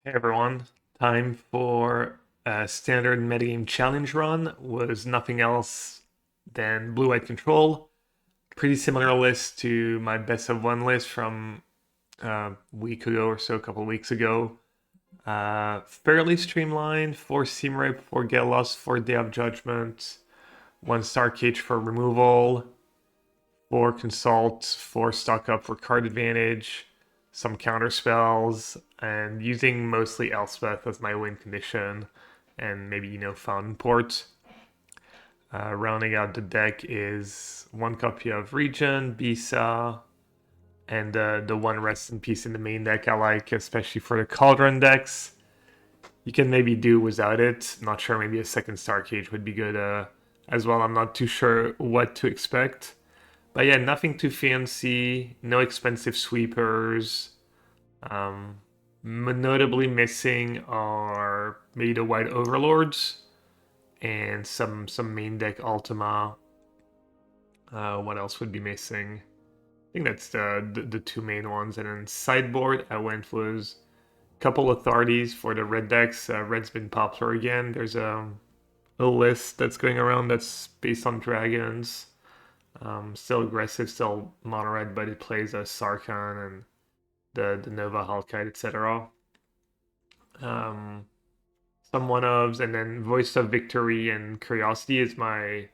Hey everyone, time for a standard metagame challenge run. Was nothing else than blue-white control. Pretty similar list to my best of one list from a week ago or so, a couple of weeks ago. Fairly streamlined, 4 Seam Rape, 4 Get Lost, 4 Day of Judgment, 1 Star Cage for removal, 4 Consult, 4 Stock Up for card advantage, some counter spells, and using mostly Elspeth as my win condition, and maybe, Fountain Port. Rounding out the deck is 1 copy of Regen, Bisa, and the 1 Rest in Peace in the main deck I like, especially for the Cauldron decks. You can maybe do without it. Not sure, maybe a second Star Cage would be good as well. I'm not too sure what to expect. But yeah, nothing too fancy, no expensive sweepers. Notably missing are maybe the White Overlords and some main deck Ultima. What else would be missing? I think that's the two main ones. And then sideboard, I went with a couple authorities for the red decks. Red's been popular again. There's a list that's going around that's based on dragons. Still aggressive, still mono red, but it plays a Sarkhan and the Nova Halkite, etc. Some one-ofs, and then Voice of Victory and Curiosity is my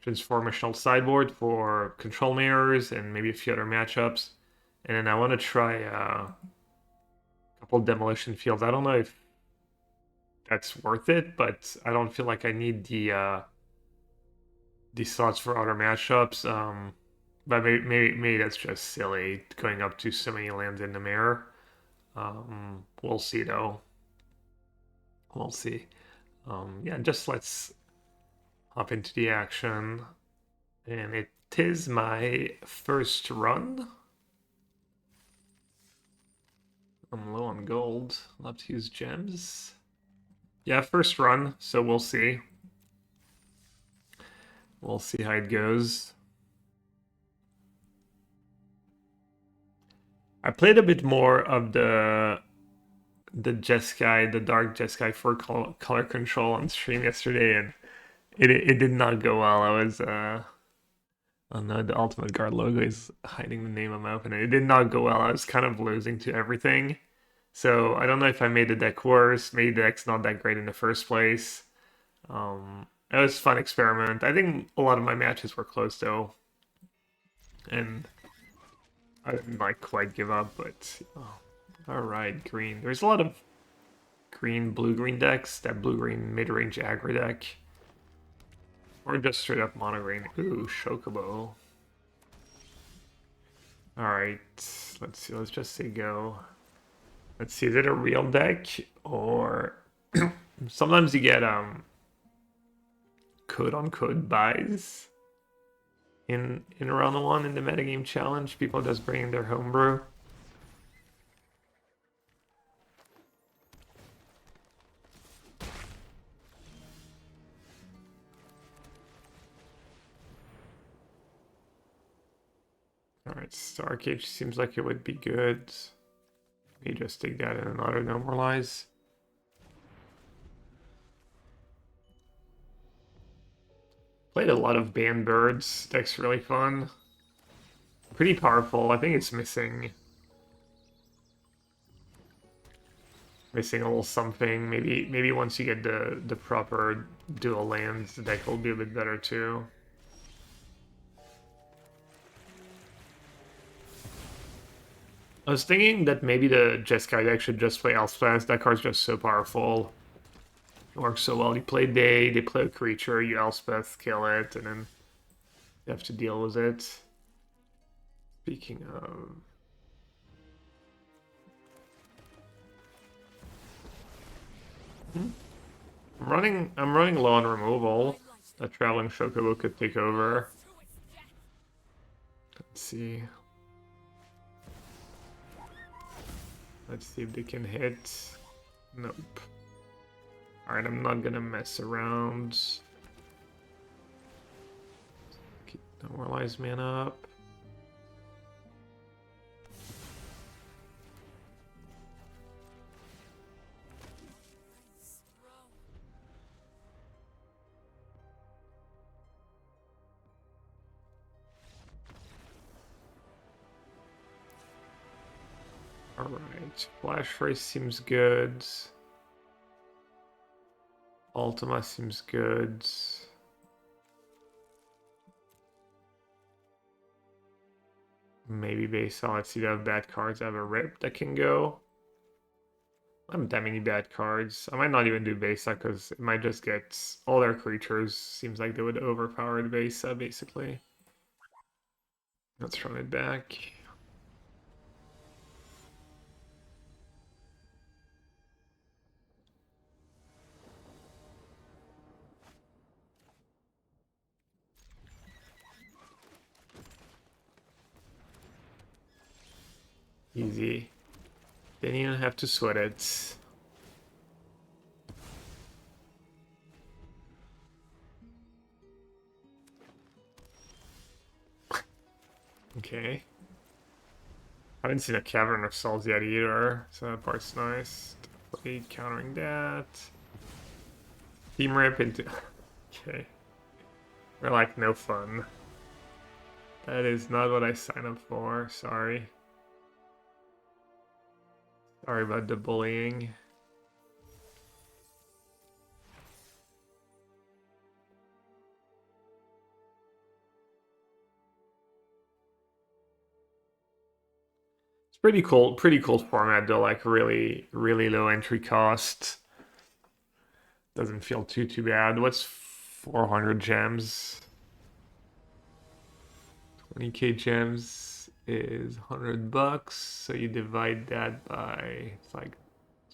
transformational sideboard for control mirrors and maybe a few other matchups. And then I want to try a couple demolition fields. I don't know if that's worth it, but I don't feel like I need the slots for other matchups. But maybe that's just silly going up to so many lands in the mirror. We'll see though. We'll see. Yeah, just let's hop into the action. And it is my first run. I'm low on gold. Love to use gems. Yeah, first run, so we'll see. We'll see how it goes. I played a bit more of the Jeskai, the dark Jeskai for color control on stream yesterday, and it did not go well. I was oh no, the Ultimate Guard logo is hiding the name of my opponent. It did not go well. I was kind of losing to everything. So I don't know if I made the deck worse. Maybe the deck's not that great in the first place. It was a fun experiment. I think a lot of my matches were close though. And I didn't like quite give up, but alright, green. There's a lot of green, blue-green decks. That blue-green mid-range aggro deck. Or just straight up mono green. Ooh, Chocobo. Alright, let's see, let's just say go. Let's see, is it a real deck? Or sometimes you get quote-unquote buys in round one in the metagame challenge. People just bringing their homebrew. Alright, Star Cage seems like it would be good. Maybe just take that in and auto normalize. Played a lot of Banned Birds. Deck's really fun. Pretty powerful. I think it's missing a little something. Maybe once you get the proper dual lands, the deck will be a bit better too. I was thinking that maybe the Jeskai deck should just play Elspeth. That card's just so powerful. It works so well. You play Day, they play a creature, you Elspeth, kill it, and then you have to deal with it. Speaking of... I'm running low on removal. A traveling Chocobo could take over. Let's see. Let's see if they can hit. Nope. Alright, I'm not gonna mess around. Keep Demoralize mana up. Flash Race seems good. Ultima seems good. Maybe base. Let's see, I have bad cards. I have a Rip that can go. I don't have that many bad cards. I might not even do Besa because it might just get all their creatures. Seems like they would overpower the Besa basically. Let's run it back. Easy. Didn't even have to sweat it. Okay. I haven't seen a Cavern of Souls yet either, so that part's nice. Definitely countering that. Team Rip into... Okay. We're like, no fun. That is not what I signed up for, sorry. Sorry about the bullying. Pretty cool format though, like really low entry cost. Doesn't feel too bad. What's 400 gems? 20k gems is $100, so you divide that by, it's like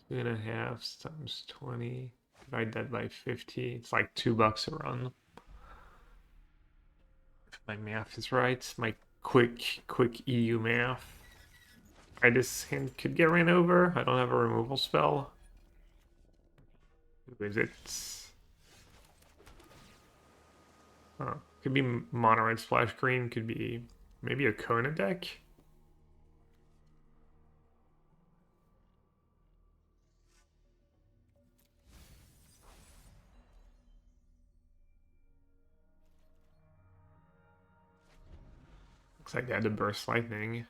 2.5 times 20. Divide that by 50. It's like $2 a run. If my math is right, my quick EU math. This hand could get ran over. I don't have a removal spell. Who is it? Oh, could be mono red splash green. Could be maybe a Kona deck. Looks like they had to burst lightning.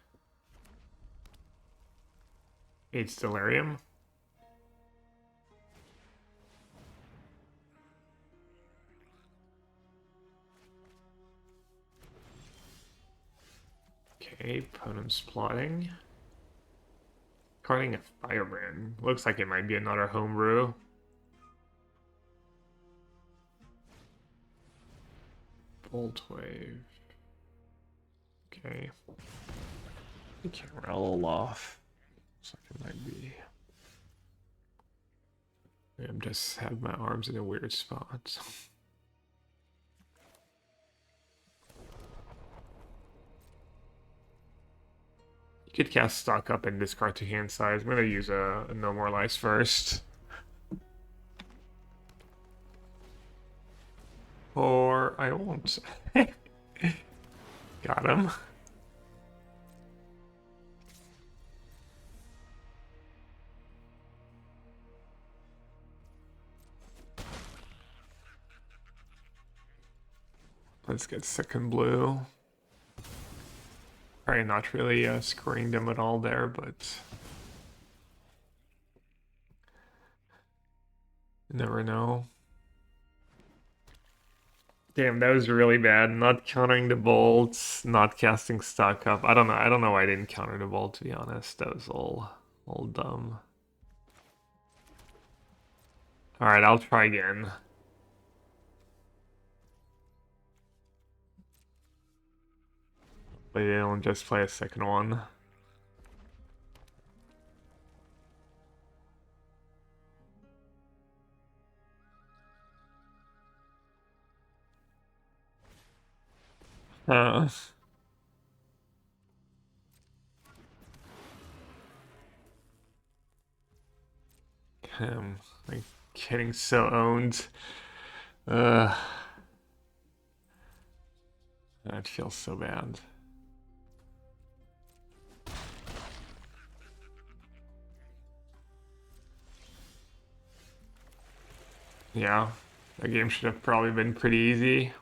8 Stellarium. Okay, opponent's plotting. Carding a Firebrand. Looks like it might be another homebrew. Bolt Wave. Okay. The camera a little off. Looks like it might be. I'm just have my arms in a weird spot. You could cast Stock Up and discard to hand size. I'm gonna use a No More Lies first. Or I won't. Got him. Let's get second blue. Probably not really scoring them at all there, but you never know. Damn, that was really bad. Not countering the bolts, not casting Stock Up. I don't know why I didn't counter the bolt, to be honest. That was all dumb. Alright, I'll try again. But they don't just play a second one. I'm like getting so owned. That feels so bad. Yeah, that game should have probably been pretty easy.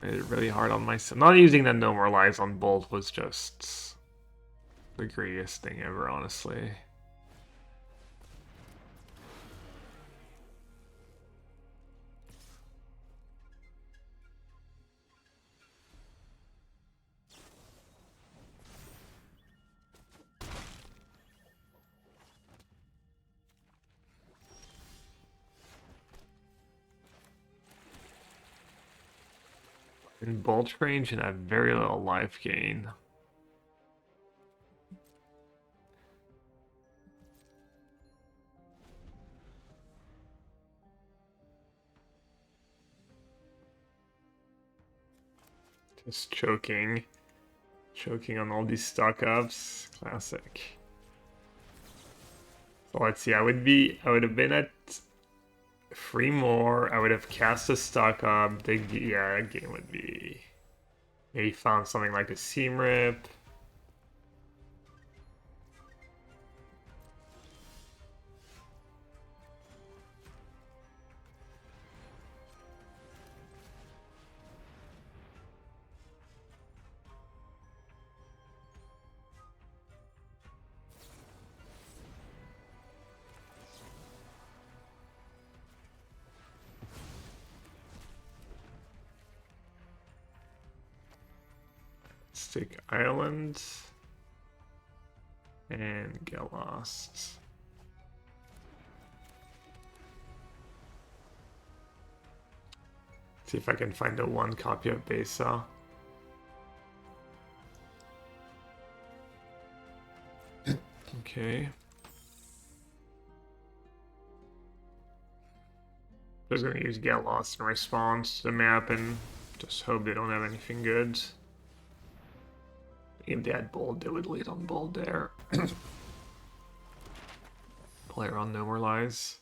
Made it really hard on myself. Not using that No More Lies on Bolt was just the greatest thing ever, honestly. In bolt range and have very little life gain. Just choking. Choking on all these stock ups. Classic. So let's see, I would have been at 3 more. I would have cast a stock up. Yeah, that game would be. Maybe found something like a seam rip. Stick Island and get lost. See if I can find a 1 copy of Besa. Okay. Just gonna use Get Lost in response to the map and just hope they don't have anything good. If they had Bold, they would lead on Bold there. Player on No More Lies.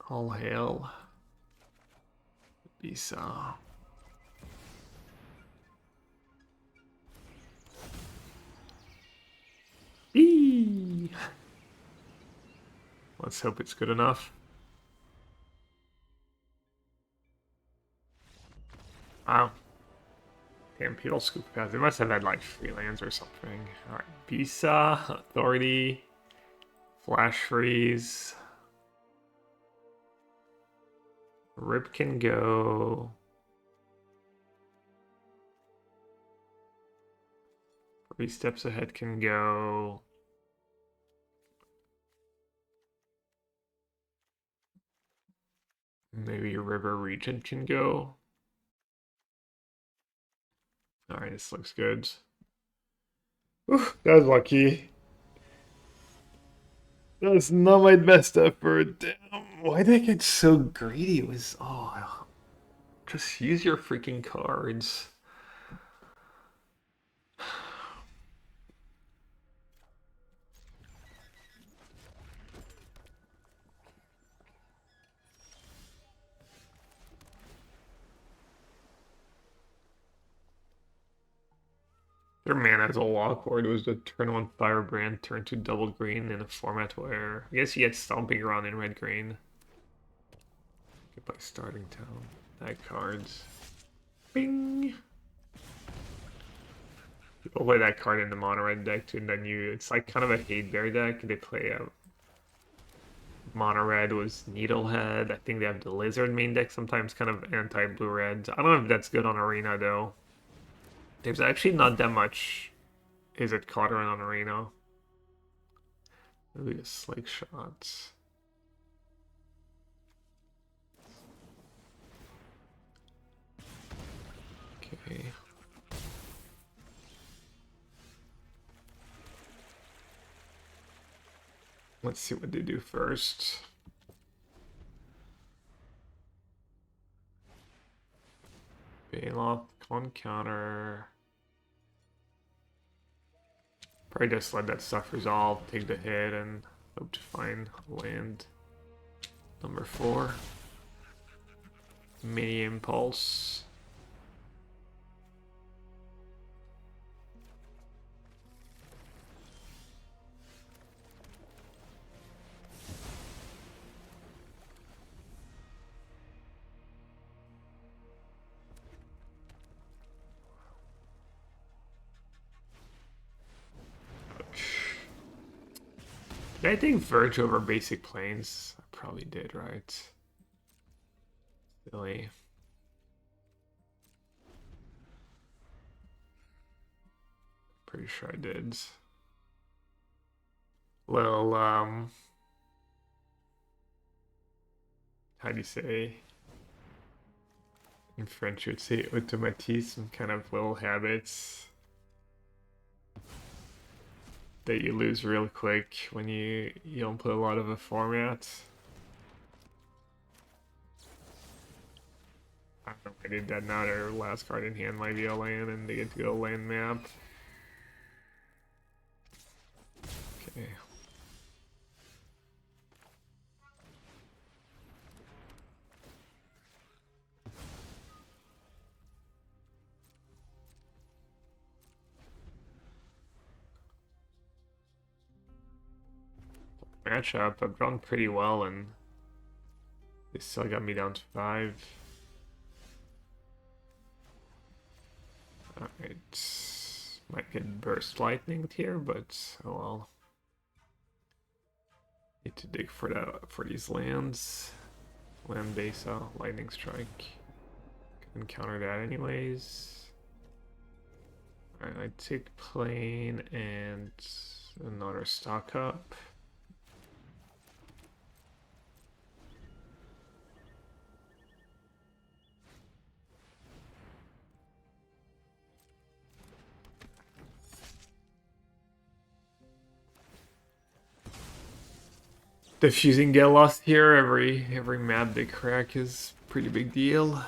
All hail Besa. Eee! Let's hope it's good enough. Wow. Damn, people scoop past. They must have had like 3 lands or something. Alright, Besa, Authority, Flash Freeze. Rip can go. 3 steps ahead can go. Maybe River Regent can go. Alright, this looks good. Oof, that was lucky. That was not my best effort. Damn. Why did I get so greedy? It was. Oh. Just use your freaking cards. Their mana is all awkward. It was the turn 1 Firebrand, turn 2 double green in a format where I guess you had Stomping Ground in red green. Goodbye starting town. That cards. Bing! People play that card in the mono red deck too, and then it's like kind of a hate bear deck. They play a mono red was Needlehead. I think they have the Lizard main deck, sometimes kind of anti-blue red. I don't know if that's good on Arena though. There's actually not that much Izzet Prowess on Arena. Maybe a Slake Shot. Okay. Let's see what they do first. Bailoff, on counter. Probably just let that stuff resolve, take the hit, and hope to find land. Number 4. Mini Impulse. Did I think Verge over Basic Planes? I probably did, right? Silly. Pretty sure I did. Well, how do you say? In French, you would say automatisme, kind of little habits that you lose real quick when you don't play a lot of a format. I don't know if I did that now. Their last card in hand might be a land, and they get to go land map. Okay. Matchup, I've drawn pretty well, and they still got me down to 5. Alright. Might get burst lightning here, but oh well. Need to dig for that for these lands. Land base, lightning strike. Can counter that anyways. Alright, I take plane and another stock up. Diffusing get lost here, every map they crack is pretty big deal.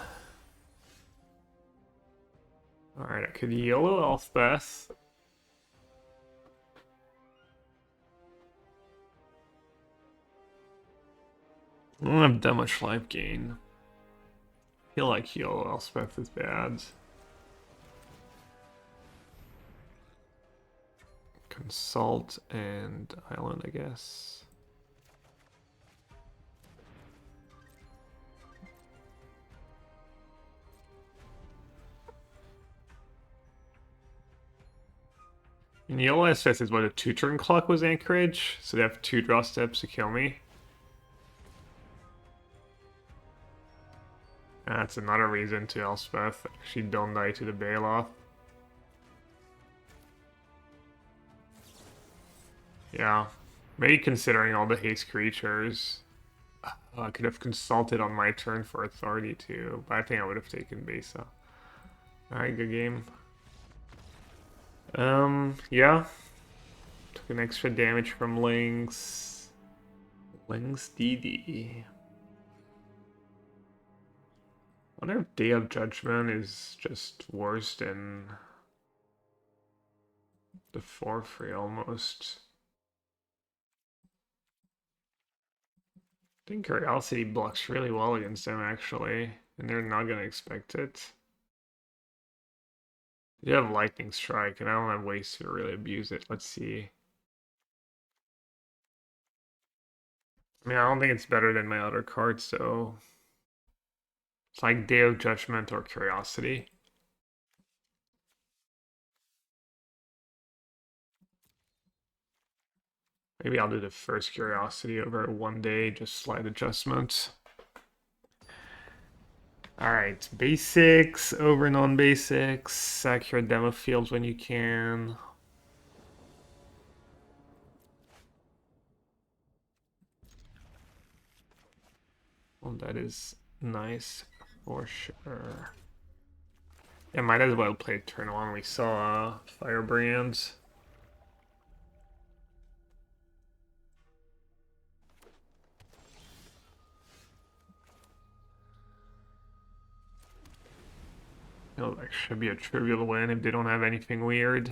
Alright, I could yellow Elspeth. I don't have that much life gain. I feel like yellow Elspeth is bad. Consult and Island, I guess. And yellow Elspeth is what, a 2-turn clock was Anchorage, so they have 2 draw steps to kill me. That's another reason to Elspeth. Actually, don't die to the Baloth. Yeah, maybe considering all the haste creatures, I could have consulted on my turn for authority too, but I think I would have taken Besa. Alright, good game. Yeah. Took an extra damage from Lynx. Lynx DD. Wonder if Day of Judgment is just worse than the 4-free almost. I think Curiosity blocks really well against them actually, and they're not gonna expect it. You have Lightning Strike, and I don't have ways to really abuse it. Let's see. I mean, I don't think it's better than my other cards, so it's like Day of Judgment or Curiosity. Maybe I'll do the first Curiosity over 1 day, just slight adjustment. Alright, basics over non-basics. Sack your demo fields when you can. Well, that is nice for sure. Yeah, might as well play turn 1. We saw Firebrand. Oh, that should be a trivial win if they don't have anything weird.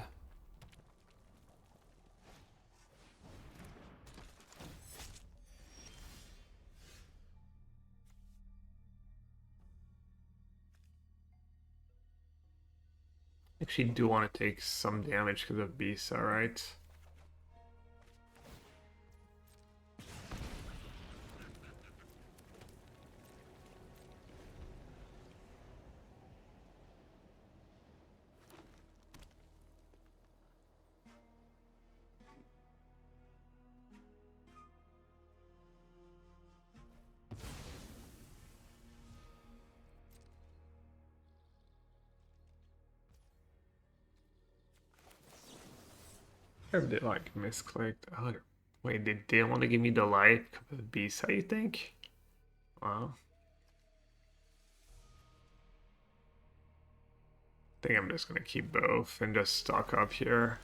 Actually do want to take some damage because of Beast, alright. Or did like misclicked? Oh, wait, they didn't want to give me the light because of the beast, how you think? Wow. I think I'm just gonna keep both and just stock up here.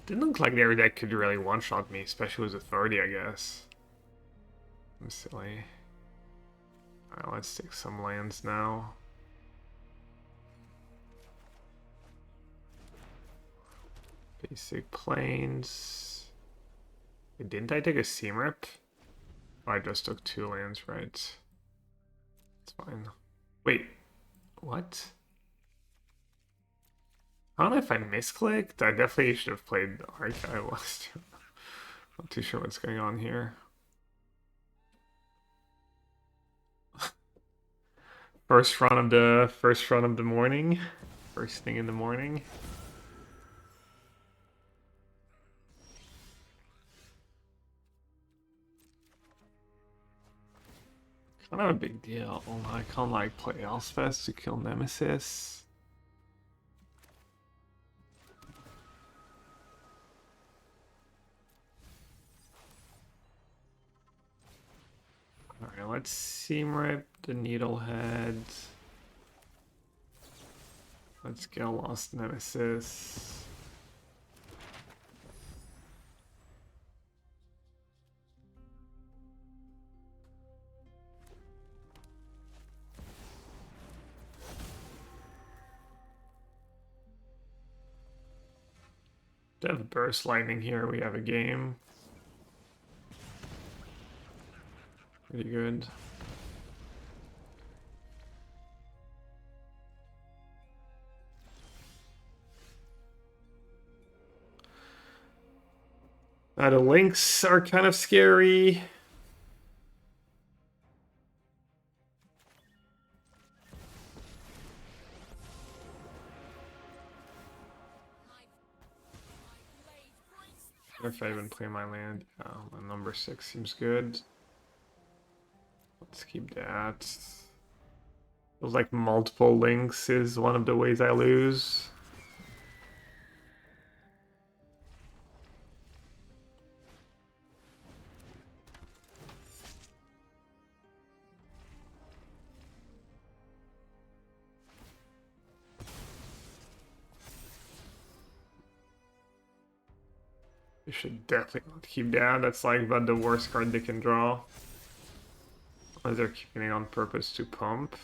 Didn't look like their deck could really one-shot me, especially with authority, I guess. I'm silly. Alright, let's take some lands now. Basic plains. Wait, didn't I take a seam rip? Oh, I just took 2 lands, right? It's fine. Wait, what? I don't know if I misclicked. I definitely should have played Archive last year. Not too sure what's going on here. First run of the morning. First thing in the morning. Kind of a big deal. I can't like play Elspeth to kill Nemesis. Alright, let's seam rip the Needlehead. Let's get a Lost Nemesis. Dev Burst Lightning here, we have a game. Pretty good. The links are kind of scary. If I even play my land, my number 6 seems good. Let's keep that. Feels like multiple links is one of the ways I lose. You should definitely not keep that. That's like about the worst card they can draw. Unless they're keeping it on purpose to pump.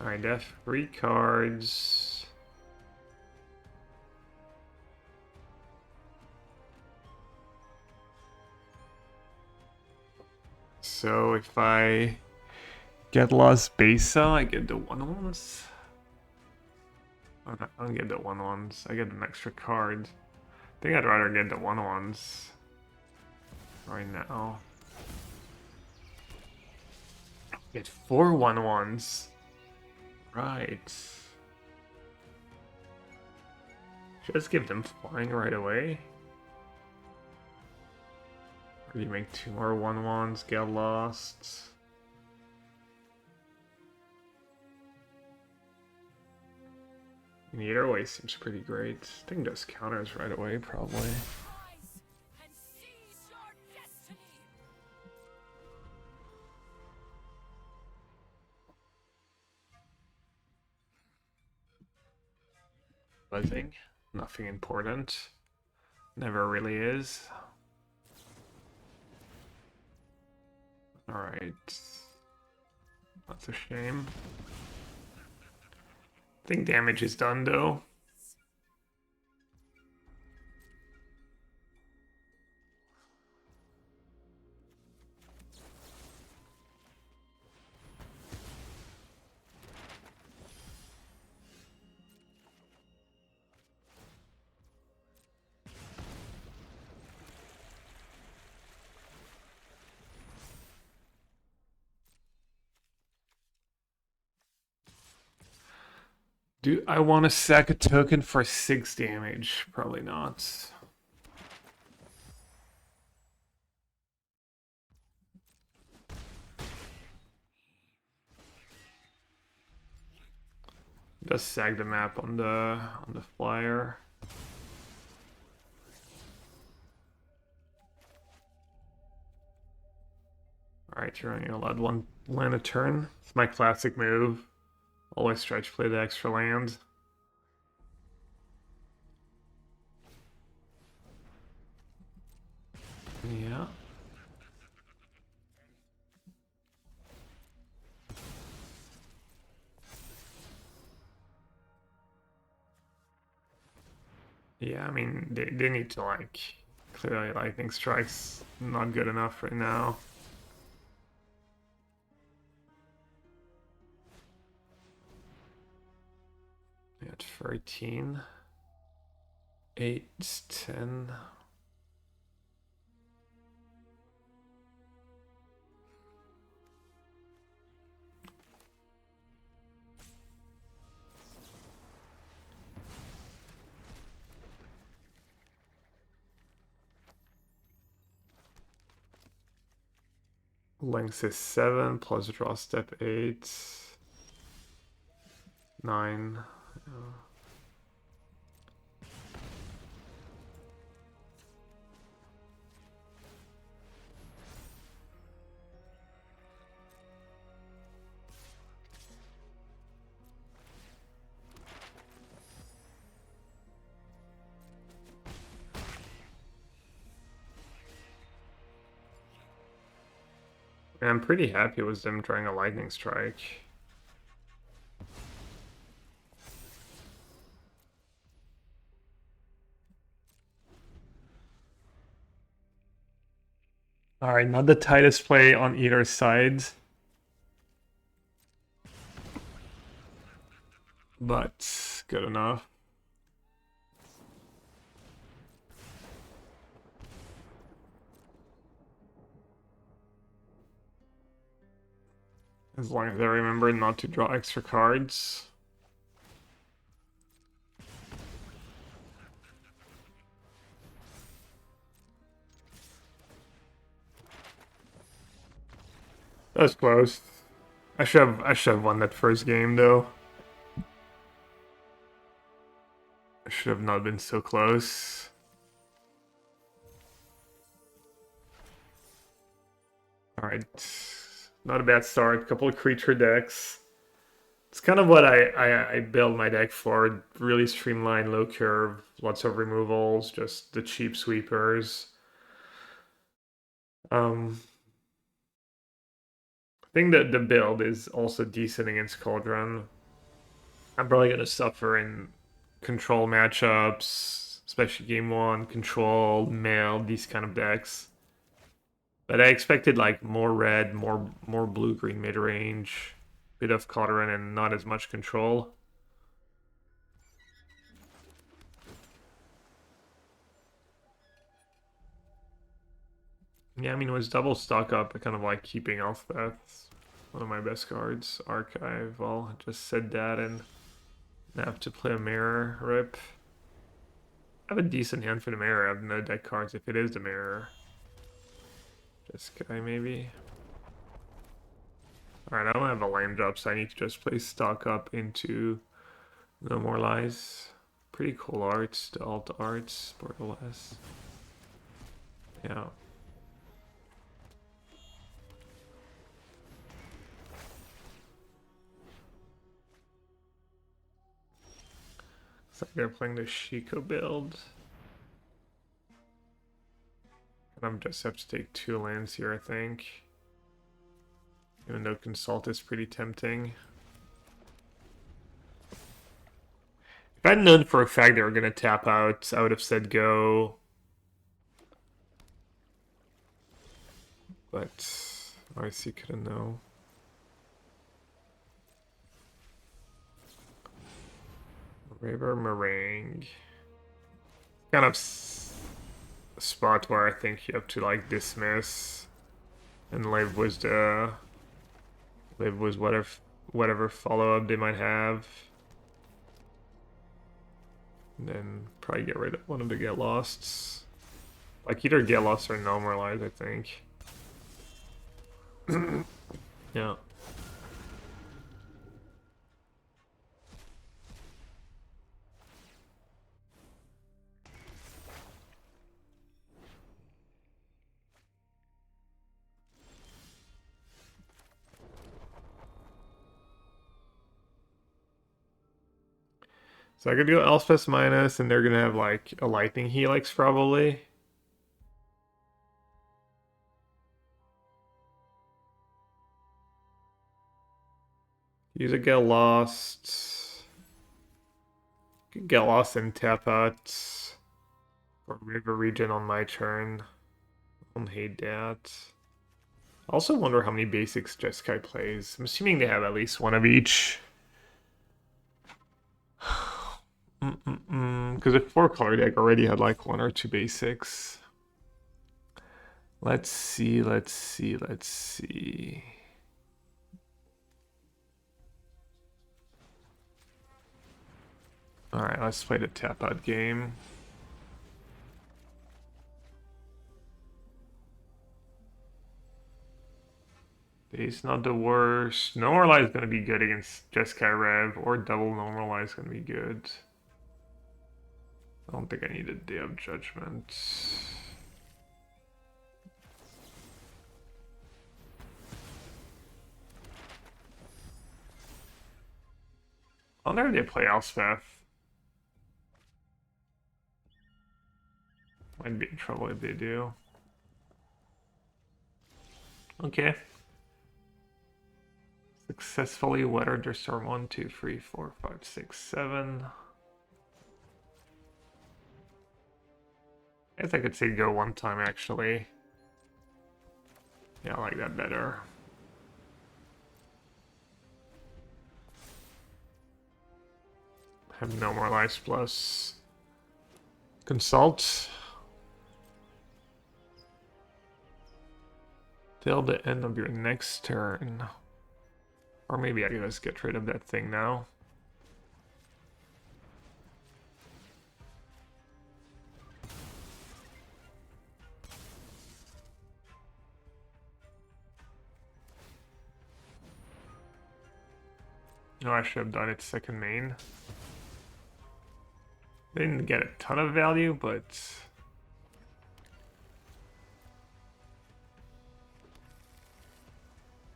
Alright, they have 3 cards. So if I get Lost Besa, I get the 1/1s. Oh, no, I don't get the 1/1s. I get an extra card. I think I'd rather get the 1/1s right now. Get 4 1/1s. Right. Just give them flying right away. Or do you make 2 more 1/1s, get lost? Either way seems pretty great. I think those counters right away, probably. Buzzing. Nothing important. Never really is. Alright. That's a shame. I think damage is done though. Do I want to sack a token for 6 damage? Probably not. Just sag the map on the flyer. Alright, you're only allowed one land a turn. It's my classic move. Always stretch play the extra land. Yeah. Yeah, I mean, they need to, like, clearly Lightning Strike's not good enough right now. At 13. 8, 10. Length is 7 plus draw step 8. 9. I'm pretty happy with them trying a Lightning Strike. Alright, not the tightest play on either side. But good enough. As long as I remember not to draw extra cards. That was close. I should have won that first game though. I should have not been so close. Alright. Not a bad start. Couple of creature decks. It's kind of what I build my deck for. Really streamlined, low curve, lots of removals, just the cheap sweepers. I think that the build is also decent against Cauldron. I'm probably gonna suffer in control matchups, especially game 1, control, mail, these kind of decks. But I expected like more red, more blue-green mid-range, bit of Cauldron and not as much control. Yeah, I mean, it was double stock up. I kind of like keeping Elspeth. One of my best cards. Archive. Well, I just said that and I have to play a mirror. Rip. I have a decent hand for the mirror. I have no deck cards if it is the mirror. Jeskai, maybe. Alright, I don't have a lame drop, so I need to just play stock up into No More Lies. Pretty cool arts, the alt arts, Borderless. Yeah. Looks like they're playing the Shiko build. And I'm just have to take 2 lands here, I think. Even though Consult is pretty tempting. If I'd known for a fact they were going to tap out, I would have said go. But obviously couldn't know. River Meringue. Kind of a spot where I think you have to like dismiss and live with whatever follow-up they might have. And then probably get rid of one of the Get Losts. Like either Get Lost or Normalize, I think. Yeah. So I could go Elspeth minus, and they're gonna have like a lightning helix probably. Use a get lost. Get lost and tap out for river region on my turn. I don't hate that. I also wonder how many basics Jeskai plays. I'm assuming they have at least one of each. Because the 4-color deck already had like 1 or 2 basics. Let's see. Alright, let's play the tap out game. He's not the worst. Normalize is going to be good against Jeskai Rev, or double Normalize is going to be good. I don't think I need a Day of Judgment. I'll never they play Elspeth. Might be in trouble if they do. Okay. Successfully weathered their storm 1, 2, 3, 4, 5, 6, 7. I guess I could say go one time actually. Yeah, I like that better. Have no more lives plus consult. Till the end of your next turn. Or maybe I can just get rid of that thing now. No, I should have done its second main. Didn't get a ton of value, but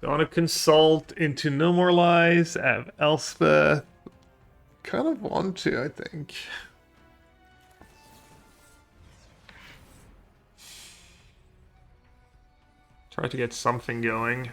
don't want to consult into No More Lies. I have Elspeth. Kind of want to, I think. Try to get something going.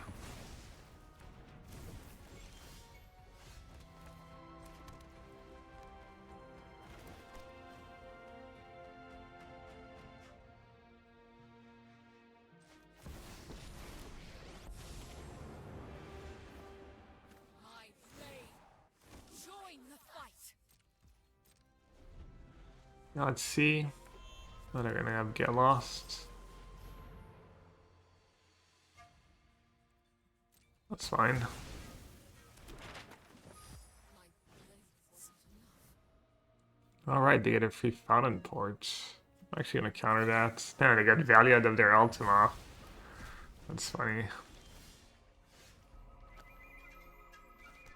Now let's see. Oh, they're gonna have Get Lost. That's fine. Alright, they get a free fountain port. I'm actually gonna counter that. There, they got value out of their Ultima. That's funny.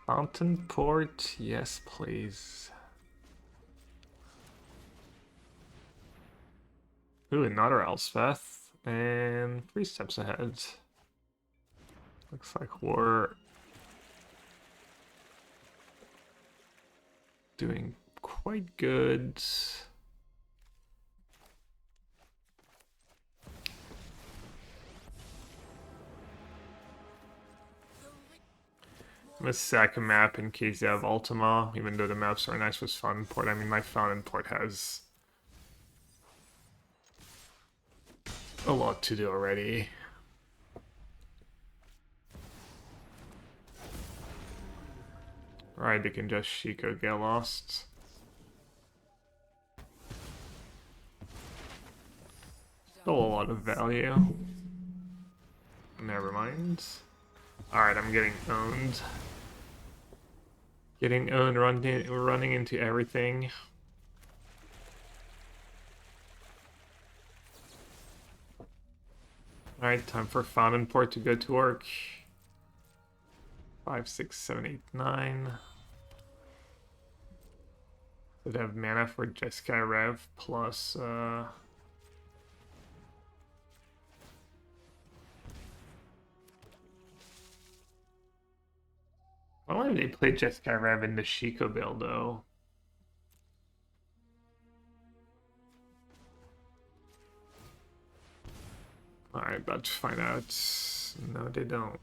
Fountain port, yes please. Ooh, another Elspeth. And 3 steps ahead. Looks like we're doing quite good. I'm gonna sack a map in case they have Ultima, even though the maps are nice with Fountain Port. I mean, my Fountain Port has a lot to do already. Alright, they can just Shiko Get Lost. Still a lot of value. Never mind. Alright, I'm getting owned. Getting owned, running into everything. Alright, time for Fountain Port to go to work. 5, 6, 7, 8, 9. So they have mana for Jeskai Rev plus I wonder if they played Jeskai Rev in the Shiko build though. Alright, about to find out. No, they don't.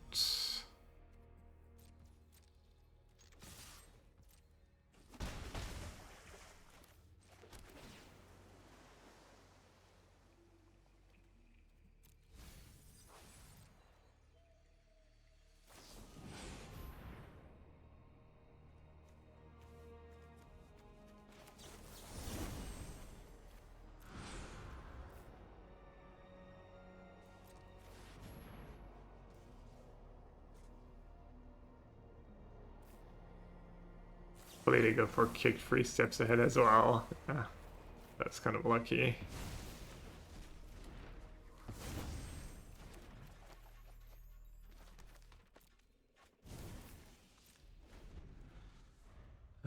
Hopefully they go for kick 3 steps ahead as well. That's kind of lucky.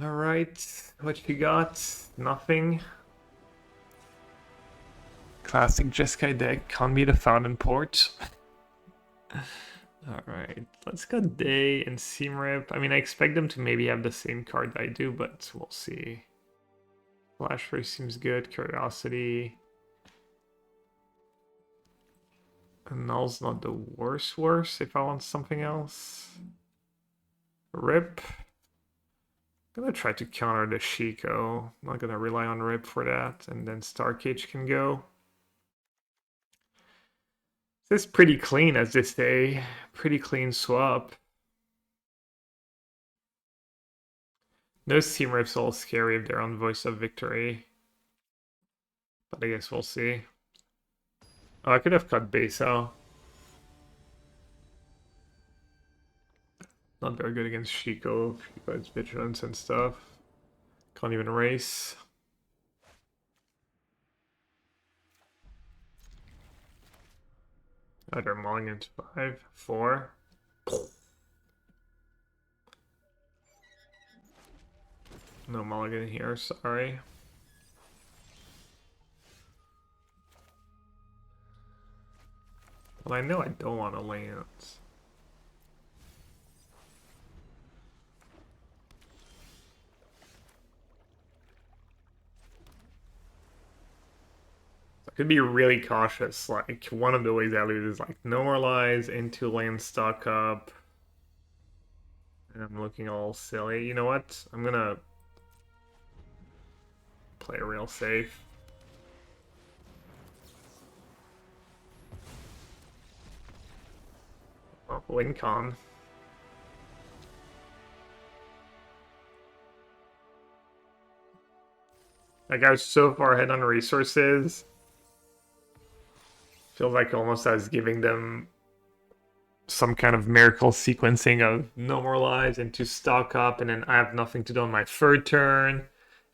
Alright, what you got? Nothing. Classic Jeskai deck, can't be the Fountain Port. Alright, let's go Day and Seamrip. I mean, I expect them to maybe have the same card I do, but we'll see. Flash Ray seems good, Curiosity. Null's not the worst if I want something else. Rip. I'm gonna try to counter the Shiko. I'm not gonna rely on Rip for that, and then Starcage can go. This is pretty clean, as they say. Pretty clean swap. No Seam Rip's all scary if they're on Voice of Victory. But I guess we'll see. Oh, I could have cut base out. Not very good against Shiko. Shiko has vigilance and stuff. Can't even race. Oh, they're mulling into 5, 4. No mulligan here, sorry. Well, I know I don't want to land. I could be really cautious. Like, one of the ways I lose is like no more lies, into land stock up. And I'm looking all silly. You know what? I'm gonna play real safe. Oh, win con. That guy's so far ahead on resources. Feels like almost as giving them some kind of miracle sequencing of no more lives into stock up, and then I have nothing to do on my third turn,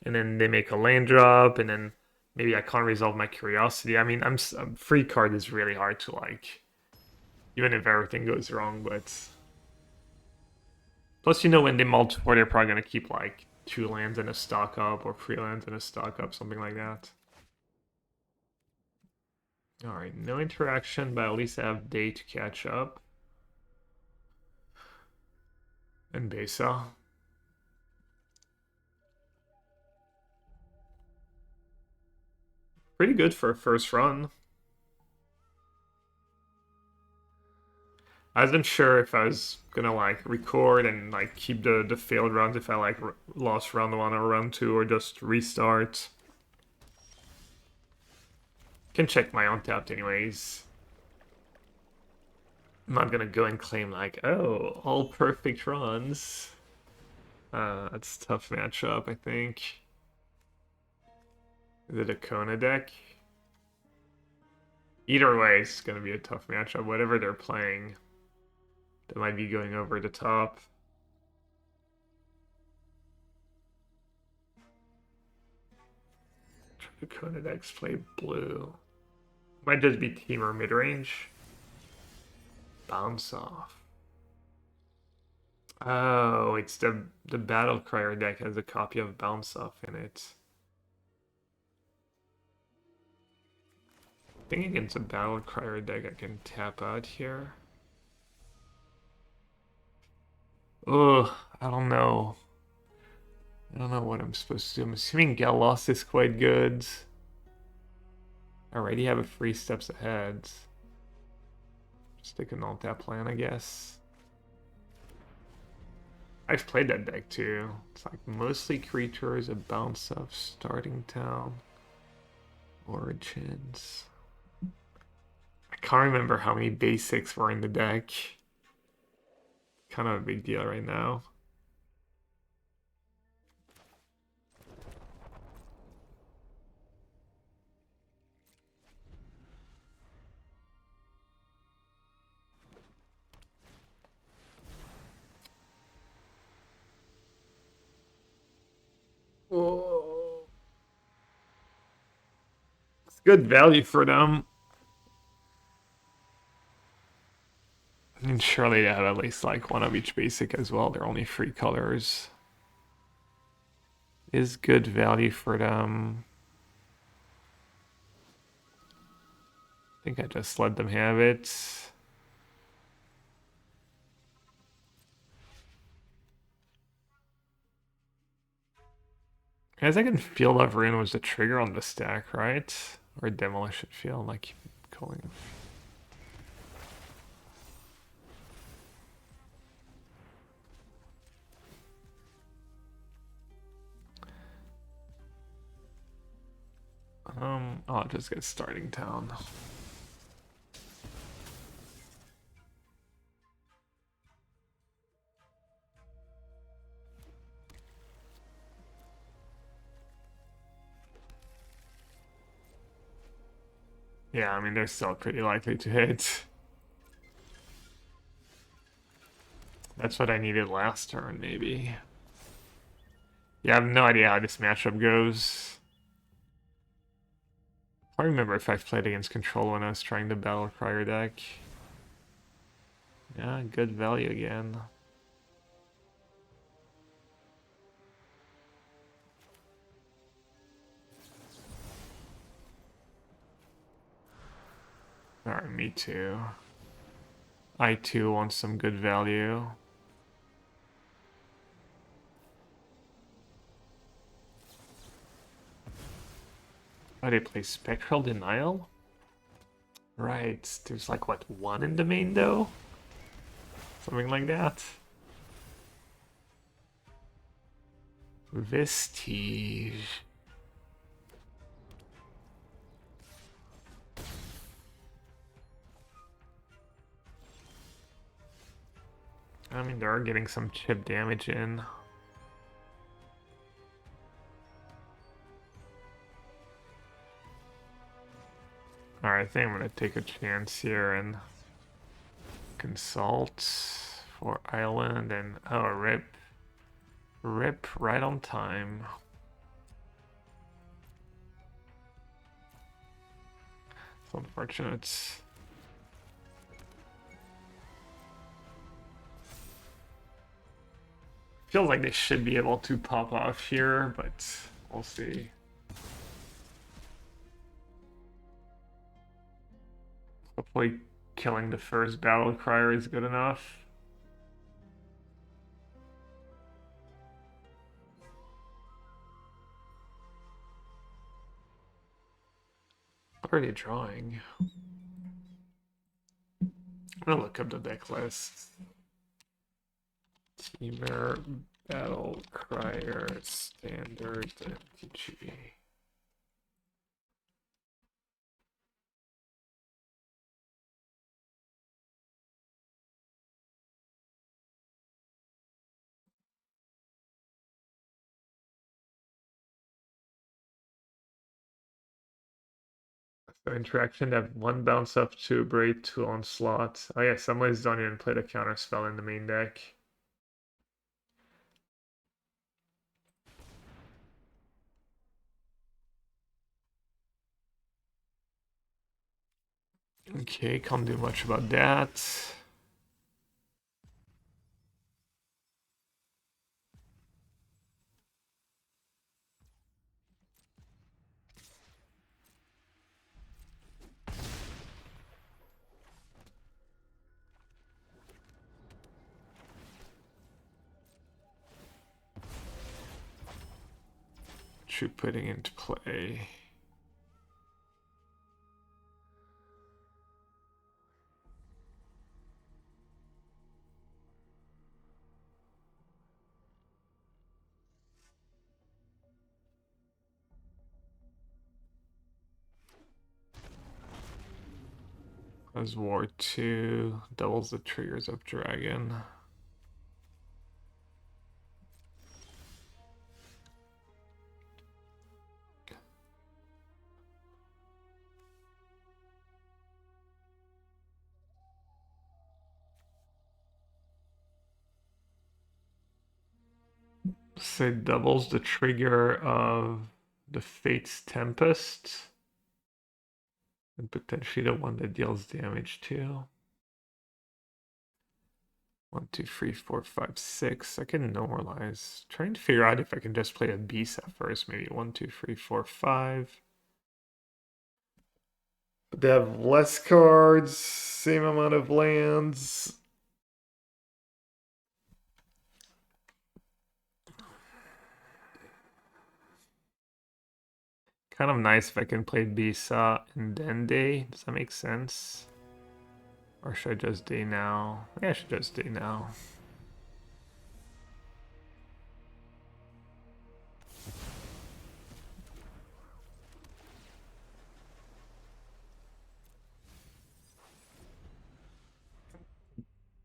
and then they make a land drop, and then maybe I can't resolve my curiosity. I mean, free card is really hard to like, even if everything goes wrong, but plus, you know, when they multiple, they're probably gonna keep like 2 lands and a stock up, or 3 lands and a stock up, something like that. Alright, no interaction, but at least I have Day to catch up. And Besa. Pretty good for a first run. I wasn't sure if I was gonna like record and like keep the failed runs if I like lost round 1 or round 2, or just restart. Can check my untapped anyways. I'm not gonna go and claim like, oh, all perfect runs. That's a tough matchup, I think. Is it a Kona deck? Either way, it's gonna be a tough matchup. Whatever they're playing, they might be going over the top. Try to Kona decks play blue. Might just be Temur Midrange. Bounce off. Oh, it's the Battlecrier deck has a copy of Bounce Off in it. I think against a Battlecrier deck I can tap out here. Ugh, I don't know. I don't know what I'm supposed to do. I'm assuming Galos is quite good. I already have a 3 steps ahead. Stick a non-tap plan, I guess. I've played that deck too. It's like mostly creatures, a bounce of starting town, origins. I can't remember how many basics were in the deck. Kind of a big deal right now. Oh. It's good value for them. I mean, surely they have at least like one of each basic as well. They're only 3 colors. Is good value for them. I think I just let them have it. Guys, I can Field of Ruin was the trigger on the stack, right? Or Demolition Field, like calling it. I'll just get starting town. Yeah, I mean, they're still pretty likely to hit. That's what I needed last turn, maybe. Yeah, I have no idea how this matchup goes. I remember if I've played against Control when I was trying the Battlecrier deck. Yeah, good value again. Alright, me too. I too want some good value. Oh, they play Spectral Denial? Right, there's like, what, 1 in the main though? Something like that. Vestige. I mean, they are getting some chip damage in. Alright, I think I'm gonna take a chance here and consult for island and oh, rip. Rip right on time. It's unfortunate. Feels like they should be able to pop off here, but we'll see. Hopefully killing the first Battlecrier is good enough. What are they drawing? I'm gonna look up the deck list. Dimir Battlecrier, Standard MTG. So interaction, have 1 bounce up, 2 braid, 2 onslaught. Oh yeah, somebody's don't even play the counter spell in the main deck. Okay, can't do much about that. What you putting into play? As War 2 doubles the triggers of Dragon. So it doubles the trigger of the Fate's Tempest. And potentially the one that deals damage too. 1, 2, 3, 4, 5, 6. I can normalize. Trying to figure out if I can just play a beast at first. Maybe 1, 2, 3, 4, 5. But they have less cards, same amount of lands. Kind of nice if I can play Bisa and then Day. Does that make sense? Or should I just Day now? Yeah, I should just Day now.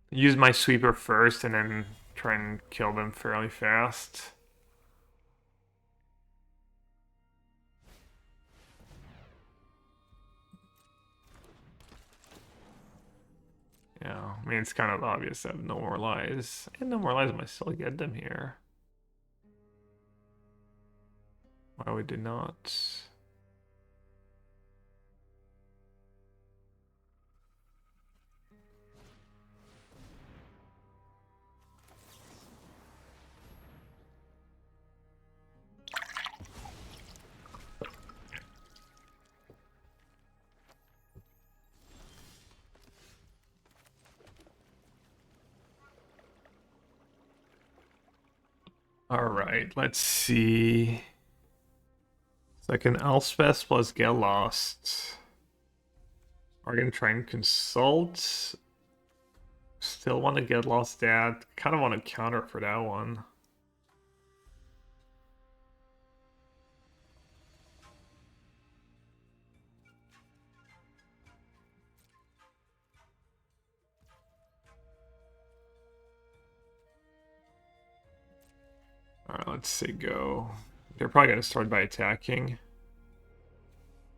Use my sweeper first and then try and kill them fairly fast. Yeah, I mean, it's kind of obvious I have no more lies. And no more lies might still get them here. Why would they not? All right, let's see. It's like an Elspeth plus Get Lost. Are gonna try and consult. Still want to Get Lost that. Kind of want to counter for that one. Alright, let's say go. They're probably gonna start by attacking.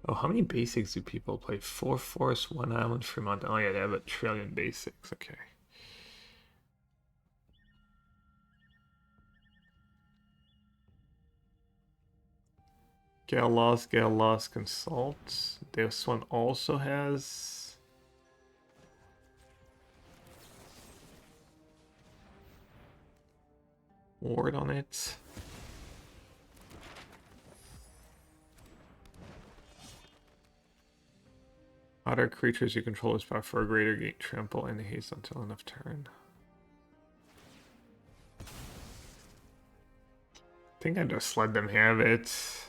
Oh, how many basics do people play? 4 forest, 1 island, Fremont. Oh yeah, they have 1,000,000,000,000 basics. Okay. Get lost, consult. This one also has ward on it. Other creatures you control is power for a greater gain trample and haste until end of turn. I think I just let them have it.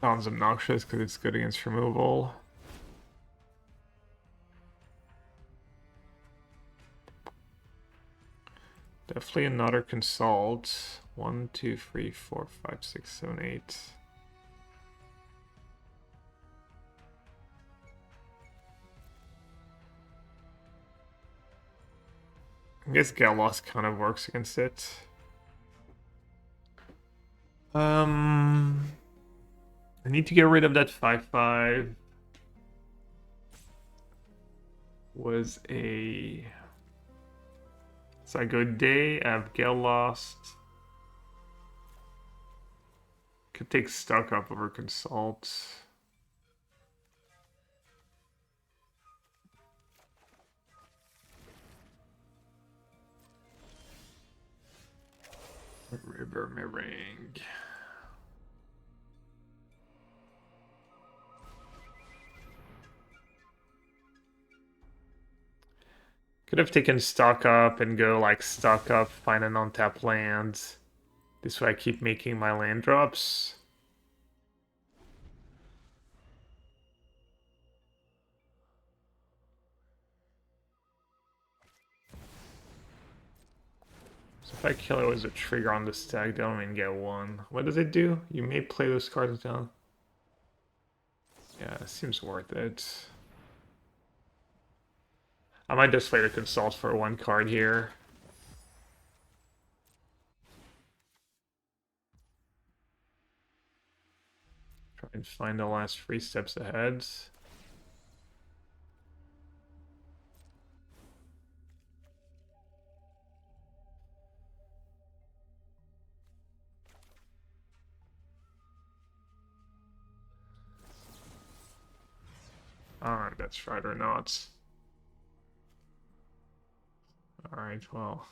Sounds obnoxious because it's good against removal. Definitely another consult. 1, 2, 3, 4, 5, 6, 7, 8. I guess Get Lost kind of works against it. I need to get rid of that 5/5. Was a... So I go Day, I have Get Lost. Could take Stuck Up over Consult. River Meringue. Could have taken stock up and go like stock up, find an untapped land. This way I keep making my land drops. So if I kill it with a trigger on the stack, they don't even get one. What does it do? You may play those cards down. Yeah, it seems worth it. I might just play the consult for one card here. Try and find the last 3 steps ahead. Alright, that's right or not. Alright, well.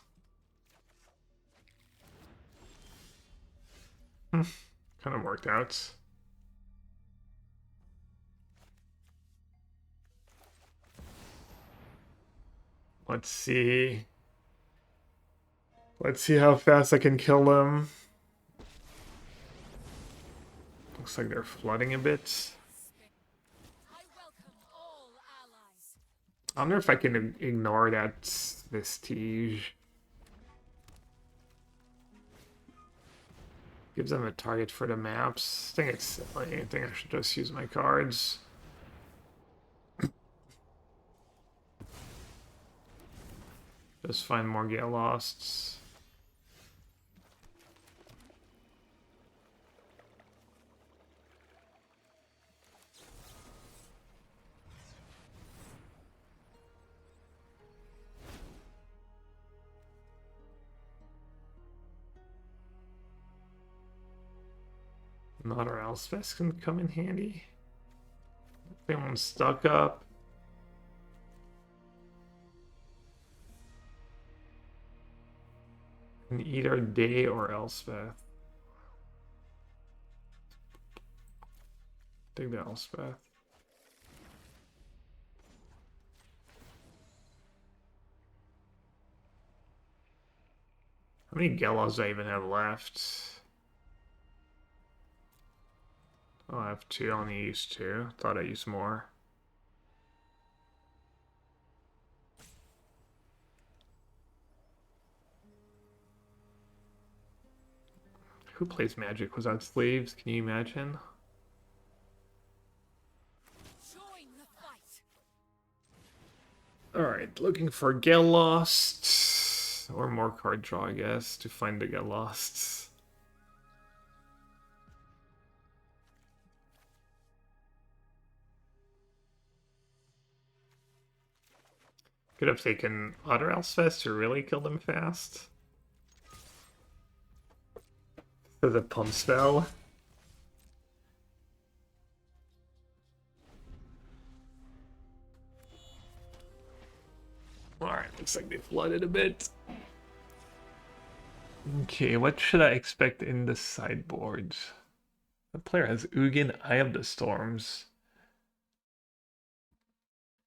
Kind of worked out. Let's see. Let's see how fast I can kill them. Looks like they're flooding a bit. I wonder if I can ignore that Vestige. Gives them a target for the maps. I think it's silly. I think I should just use my cards. Just find more Gale Losts. Another Elspeth can come in handy. They want stuck up. And either Day or Elspeth. Take the Elspeth. How many Gallows do I even have left? Oh, I have 2, I only used 2. Thought I used more. Who plays Magic without sleeves? Can you imagine? Alright, looking for Get Lost. Or more card draw, I guess, to find the Get Losts. Could have taken other Elspeth to really kill them fast. For the pump spell. Alright, looks like they flooded a bit. Okay, what should I expect in the sideboard? The player has Ugin, Eye of the Storms.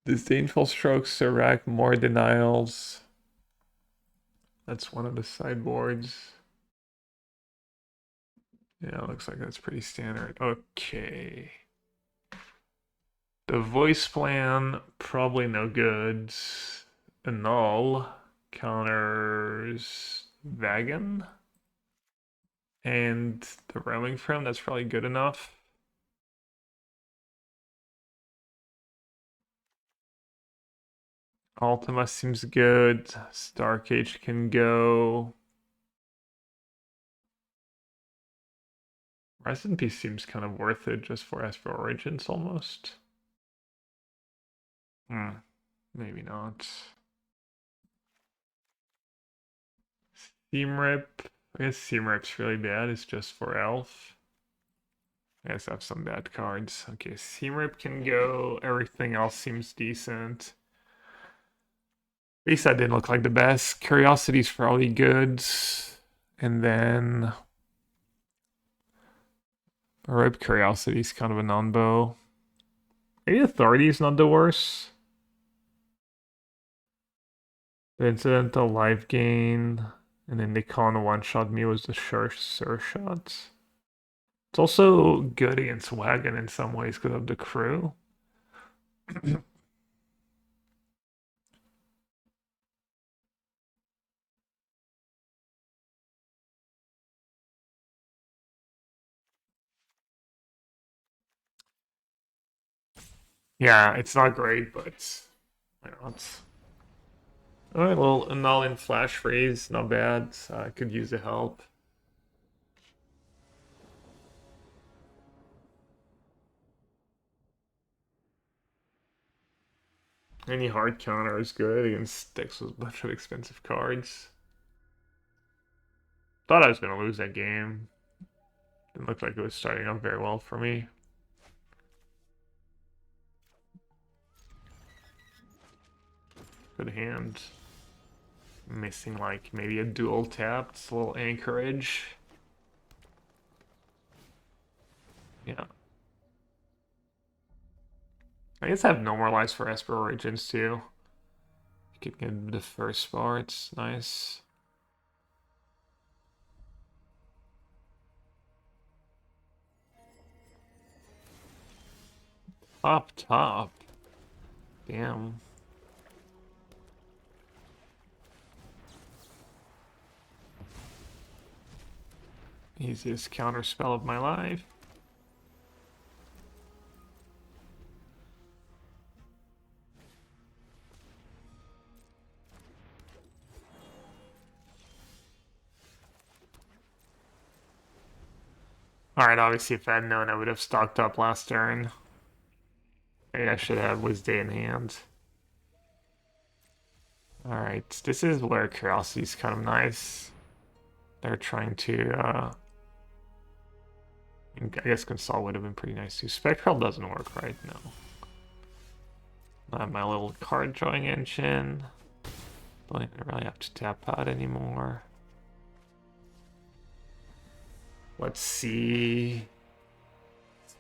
Disdainful Strokes to rack more denials. That's one of the sideboards. Yeah, looks like that's pretty standard. Okay. The voice plan, probably no good. Annul counters Vagan. And the roaming from, that's probably good enough. Ultima seems good. Starcage can go. Rise in Peace seems kind of worth it just for Astral Origins almost. Maybe not. Steam Rip. I guess Steam Rip's really bad. It's just for Elf. I guess I have some bad cards. Okay, Steam Rip can go. Everything else seems decent. At least that didn't look like the best. Curiosity's probably good. And then Ripe Curiosity's kind of a non-bow. Maybe Authority is not the worst. The incidental life gain, and then they con one-shot me was the sure shot. It's also good against Wagon in some ways because of the crew. Yeah, it's not great, but why not? Alright, well, null in flash freeze, not bad. I could use the help. Any hard counter is good against decks with a bunch of expensive cards. Thought I was gonna lose that game. Didn't look like it was starting up very well for me. Good hand. Missing like maybe a dual tapped, a little anchorage. Yeah. I guess I have normalized for Esper Origins too. You can get the first part, nice. Top. Damn. Easiest counter spell of my life. Alright, obviously if I had known I would have stocked up last turn. Maybe I should have Wisday in hand. Alright, this is where Curiosity is kind of nice. They're trying to, I guess Console would have been pretty nice too. Spectral doesn't work right now. I have my little card drawing engine. Don't even really have to tap out anymore. Let's see.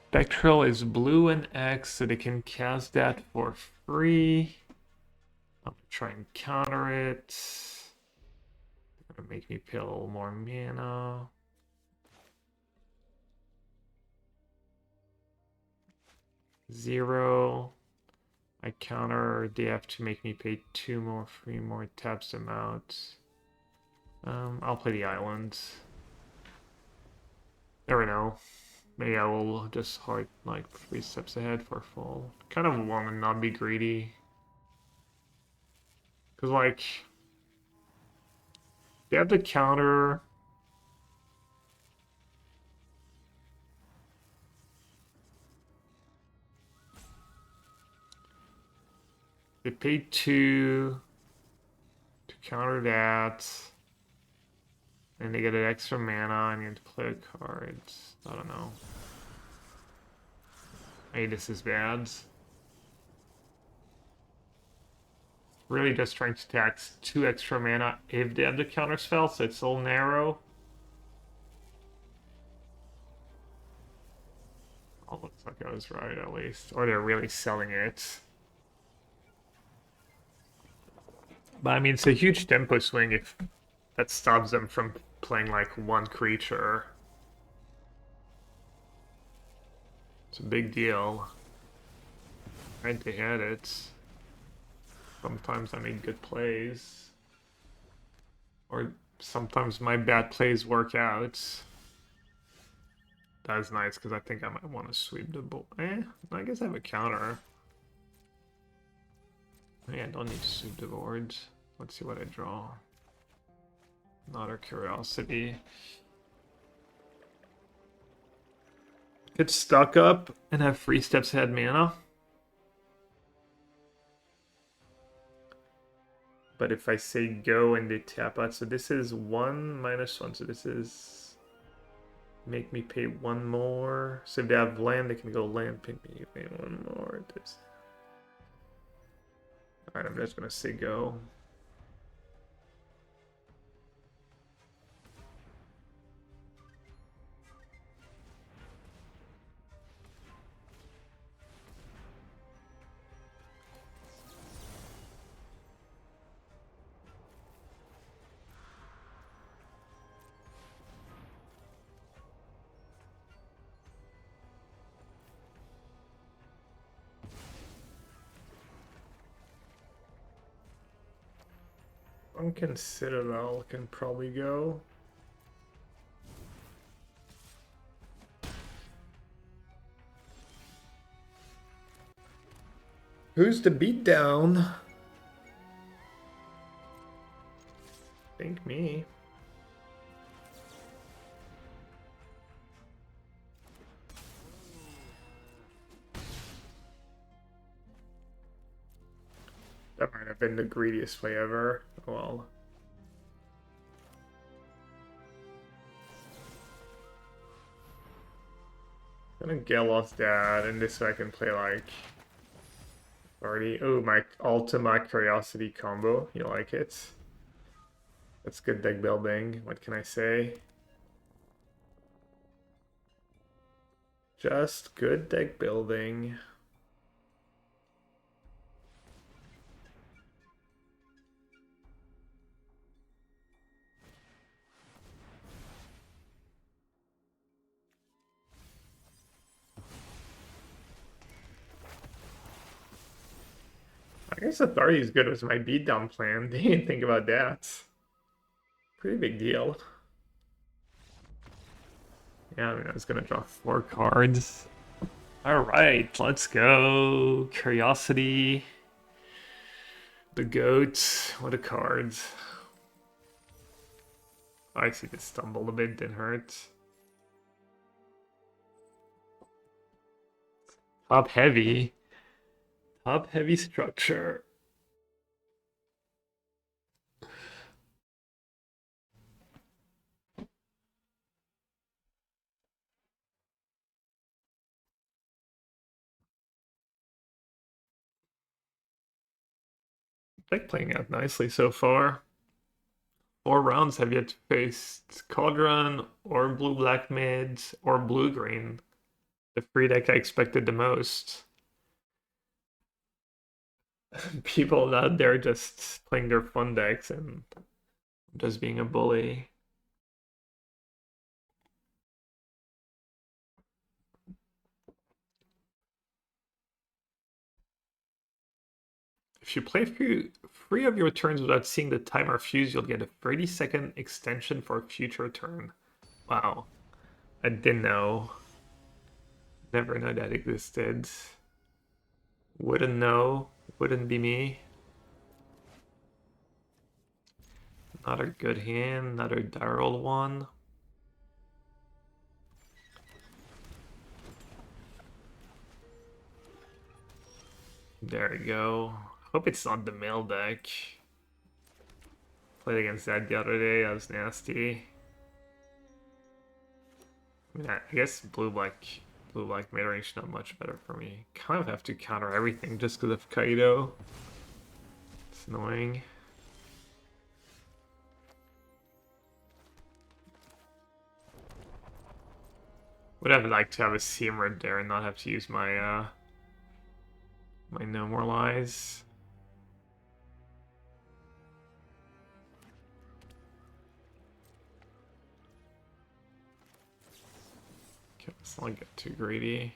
Spectral is blue and X, so they can cast that for free. I'm gonna try and counter it. They're gonna make me pay a little more mana. Zero. I counter, they have to make me pay 2 more, 3 more, taps them out. I'll play the island. Never know. Maybe I will just hard like 3 steps ahead for full. Kind of want to not be greedy. Cause like they have the counter. They paid 2 to counter that. And they get an extra mana and you have to play a card. I don't know. Maybe this is bad. Really just trying to tax 2 extra mana if they have the counter spell, so it's a little narrow. Oh, looks like I was right at least. Or they're really selling it. But I mean, it's a huge tempo swing if that stops them from playing like one creature. It's a big deal. Right, they had it. Sometimes I make good plays. Or sometimes my bad plays work out. That's nice because I think I might want to sweep the board. I guess I have a counter. Yeah, I don't need to sweep the board. Let's see what I draw. Another Curiosity. Get stuck up and have 3 steps ahead mana. But if I say go and they tap out, so this is 1 minus 1, so this is make me pay 1 more. So if they have land, they can go land, pay me 1 more. Alright, I'm just gonna say go. Sunken Citadel can probably go. Who's the beatdown? Think me. That might have been the greediest play ever. Well. I'm gonna Gelos that, and this way I can play like 30. Oh, my Ultima Curiosity combo. You like it? That's good deck building. What can I say? Just good deck building. I guess Authority is good was my beatdown plan. They didn't think about that. Pretty big deal. Yeah, I mean, I was gonna draw 4 cards. Alright, let's go. Curiosity. The goat. What a card. I see this stumbled a bit, didn't hurt. Top heavy. Top heavy structure. Deck playing out nicely so far. 4 rounds have yet to face Cauldron or blue-black mids or blue-green. The free deck I expected the most. People out there just playing their fun decks and just being a bully. If you play free of your turns without seeing the timer fuse, you'll get a 30-second extension for a future turn. Wow. I didn't know. Never know that existed. Wouldn't know. Wouldn't be me. Not a good hand. Another Daryl one. There we go. Hope it's not the mail deck. Played against that the other day. That was nasty. I mean, I guess blue-black midrange not much better for me. Kind of have to counter everything just because of Kaido. It's annoying. Would have liked to have a Seamred there and not have to use my my No More Lies. Okay, let's not get too greedy.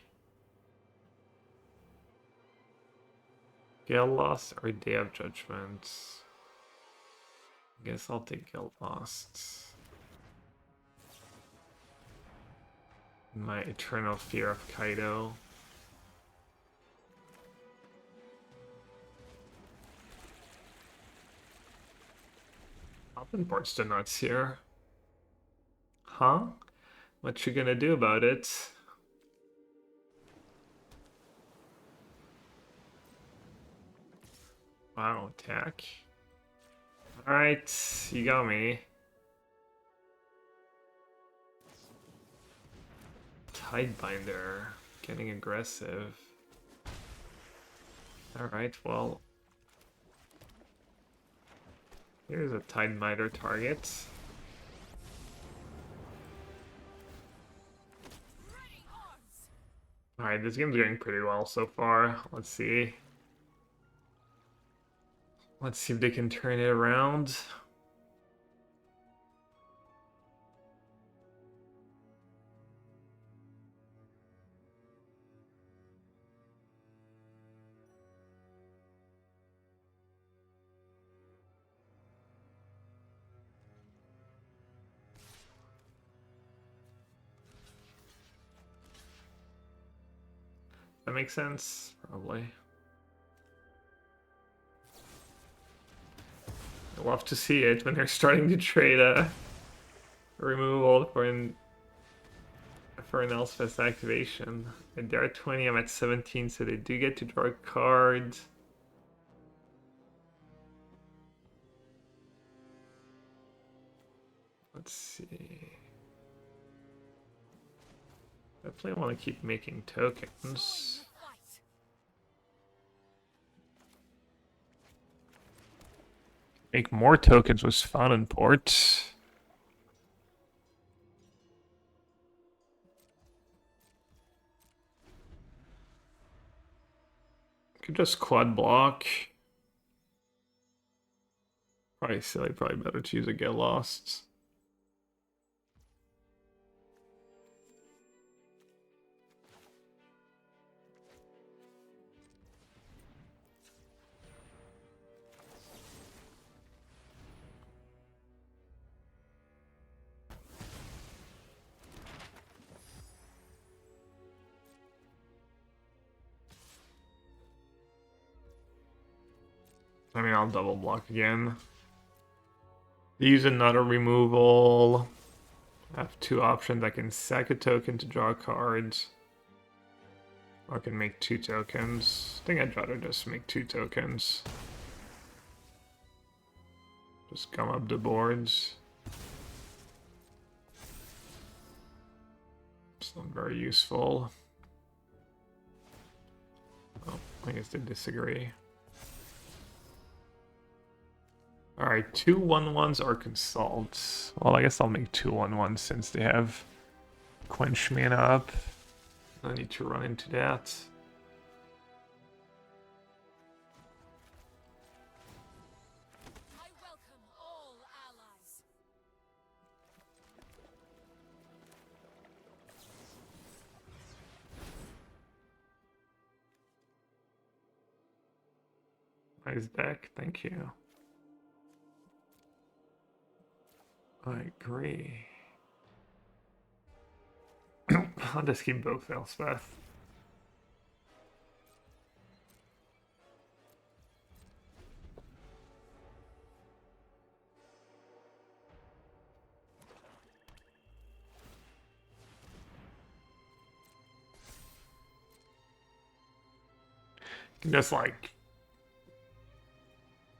Gale Lost or Day of Judgment? I guess I'll take Gale Lost. My eternal fear of Kaido. Open board's the nuts here. Huh? What you gonna do about it? Wow, attack. Alright, you got me. Tidebinder, getting aggressive. Alright, well. Here's a Tidebinder target. Alright, this game's going pretty well so far. Let's see. Let's see if they can turn it around. That makes sense? Probably. I love to see it when they're starting to trade a removal for an Elspeth's activation. And they're at 20, I'm at 17, so they do get to draw a card. Let's see. Definitely want to keep making tokens. Make more tokens was fun in port. Could just quad block. Probably silly, probably better to use a Get Lost. I mean, I'll double block again. Use another removal. I have two options. I can sack a token to draw cards. Or I can make 2 tokens. I think I'd rather just make 2 tokens. Just come up the boards. It's not very useful. Oh, I guess they disagree. Alright, 2 1/1s or Consult. Well, I guess I'll make 2 1/1s since they have Quench mana up. I need to run into that. I welcome all allies. Nice deck, thank you. I agree. I'll just keep both Elspeth. You can just like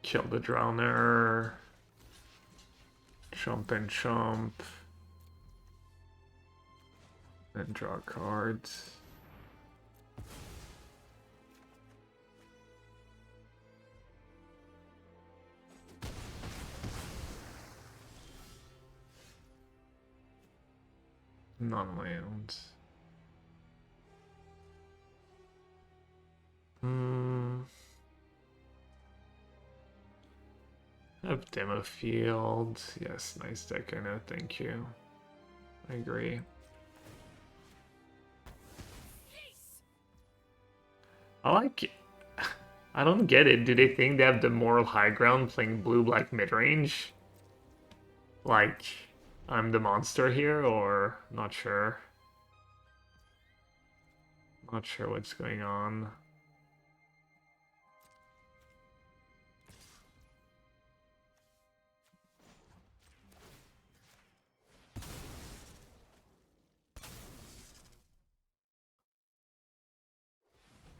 kill the Drowner, jump and jump, and draw cards. Non-land. Have demo field. Yes, nice deck, I know, thank you. I agree. I like it. I don't get it. Do they think they have the moral high ground playing blue-black mid-range? Like, I'm the monster here, or not sure. Not sure what's going on.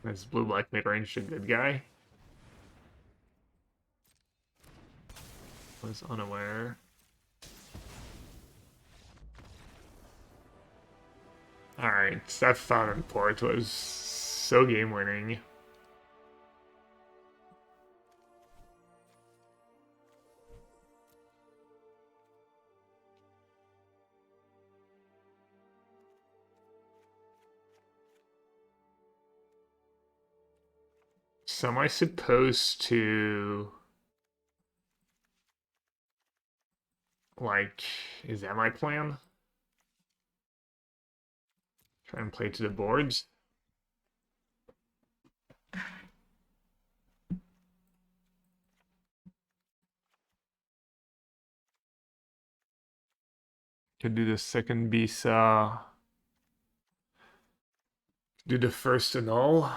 Is blue-black mid-range a good guy? Was unaware. Alright, that Fountain Port was so game-winning. So am I supposed to... Like, is that my plan? Try and play to the boards? Could do the second Bisa. Do the first annul.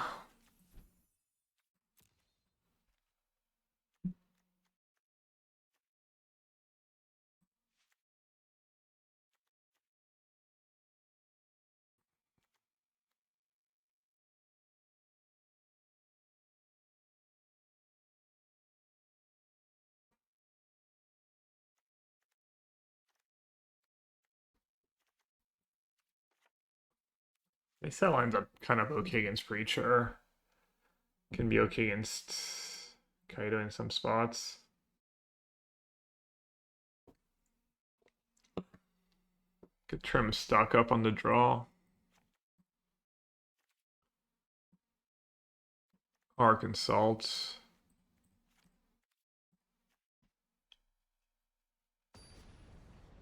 This set lines up kind of okay against Preacher. Can be okay against Kaido in some spots. Could trim stock up on the draw. Or consult.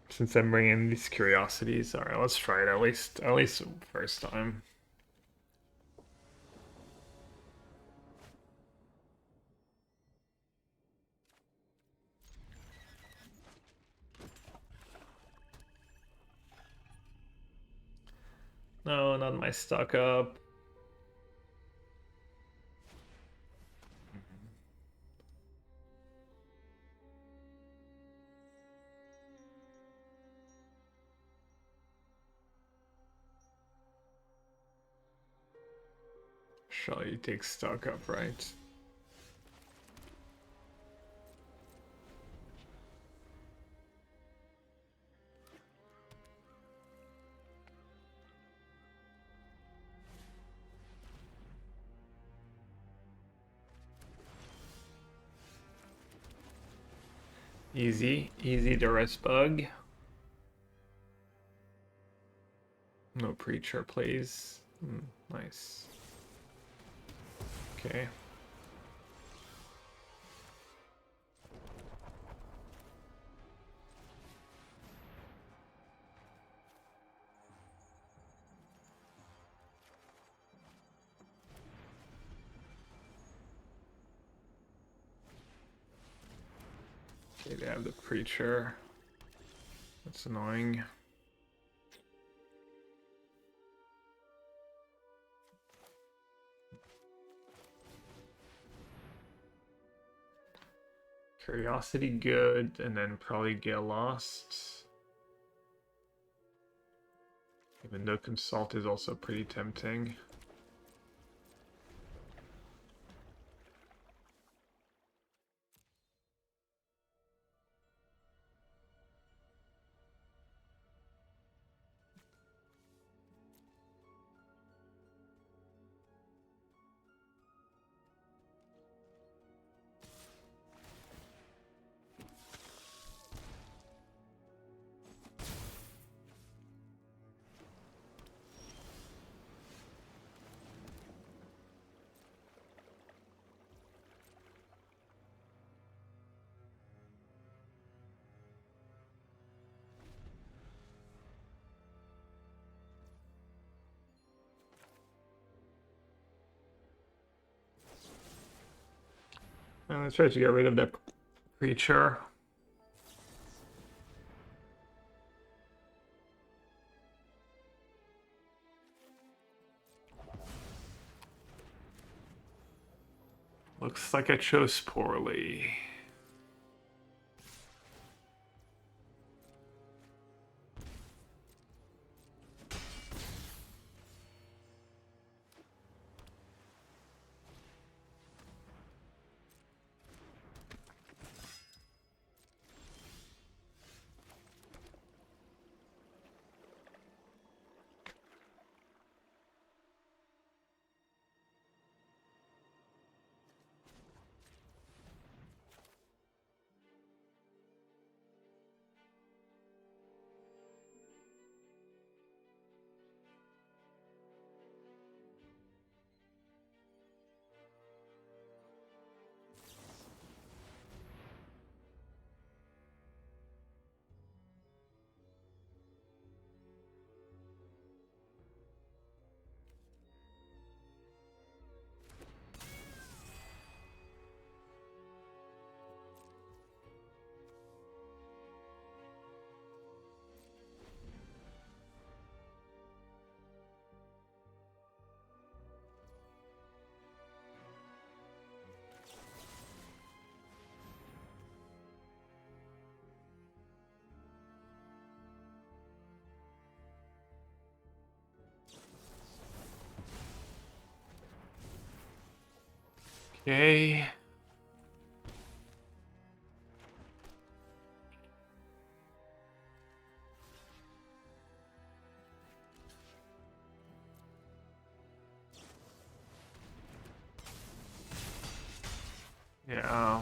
Since I'm bringing these curiosities, all right, let's try it at least first time. No, not my stock up. Shall you take stock up, right? Easy to rest bug. No Preacher, please. Nice. Okay. Okay, they have the Preacher. That's annoying. Curiosity good, and then probably get lost. Even though consult is also pretty tempting. And let's try to get rid of that Preacher. Looks like I chose poorly. Okay. Yeah.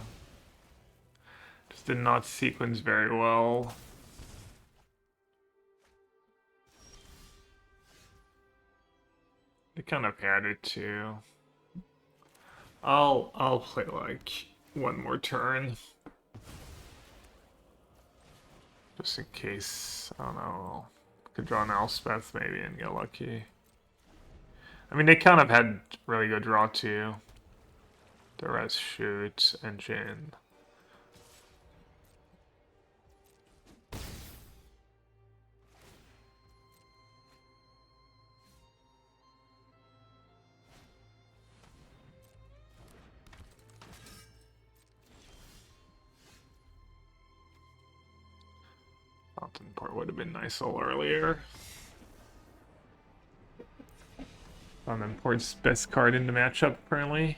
Just did not sequence very well. They kind of had it too. I'll play like one more turn. Just in case, I don't know. Could draw an Elspeth maybe and get lucky. I mean, they kind of had really good draw too. The rest shoot, engine. Fountain Port would have been nice a little earlier. Fountain Port's best card in the matchup currently.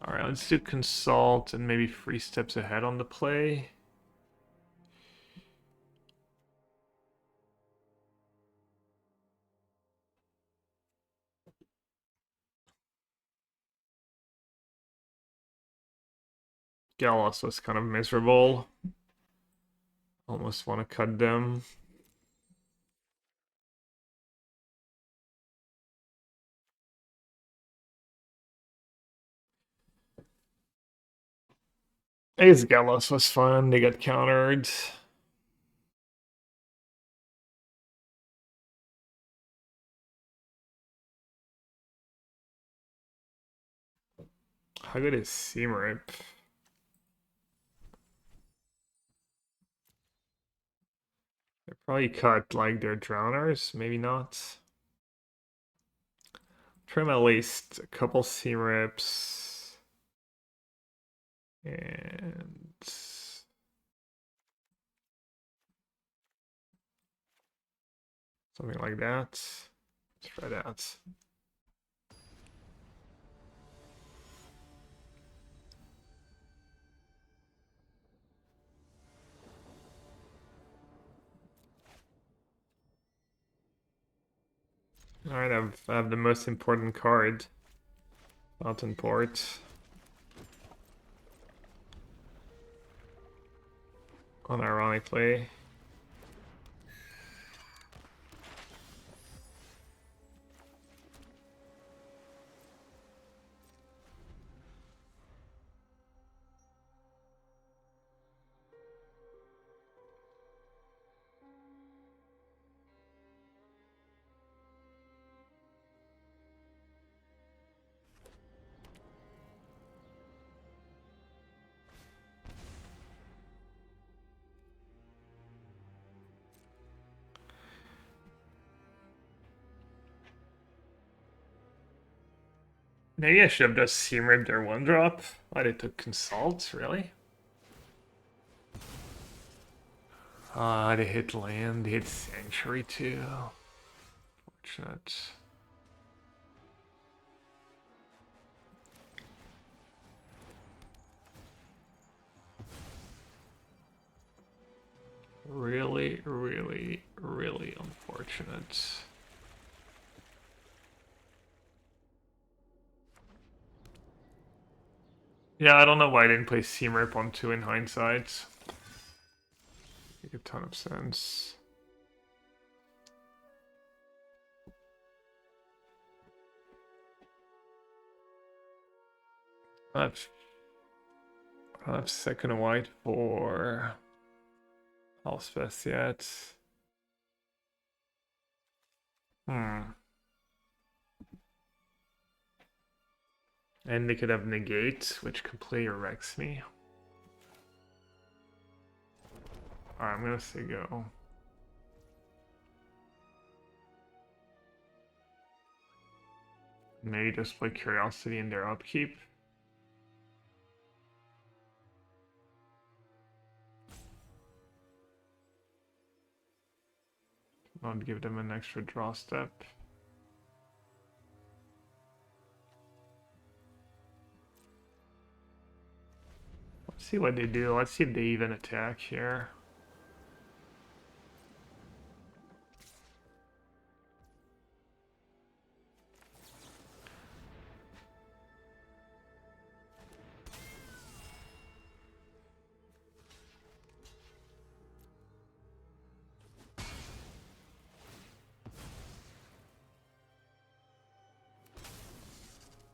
Alright, let's do Consult and maybe 3 steps ahead on the play. Gallos was kind of miserable. Almost want to cut them. Ace Gallos was fun. They got countered. How good is Seamrip? They probably cut like their drowners, maybe not. Trim at least a couple Seamrips. And something like that. Let's try that. Alright, I have the most important card. Fountain Port. Unironically. Maybe I should have just Seamripped their 1-drop. Why they took Consult, really? They hit land, they hit Sanctuary too. Fortunate. Really, really, really unfortunate. Yeah, I don't know why I didn't play Seamrip on 2 in hindsight. Make a ton of sense. I have second white for Elspeth yet. And they could have negate, which completely wrecks me. Alright, I'm gonna say go. Maybe just play Curiosity in their upkeep. Not give them an extra draw step. see what they do. Let's see if they even attack here.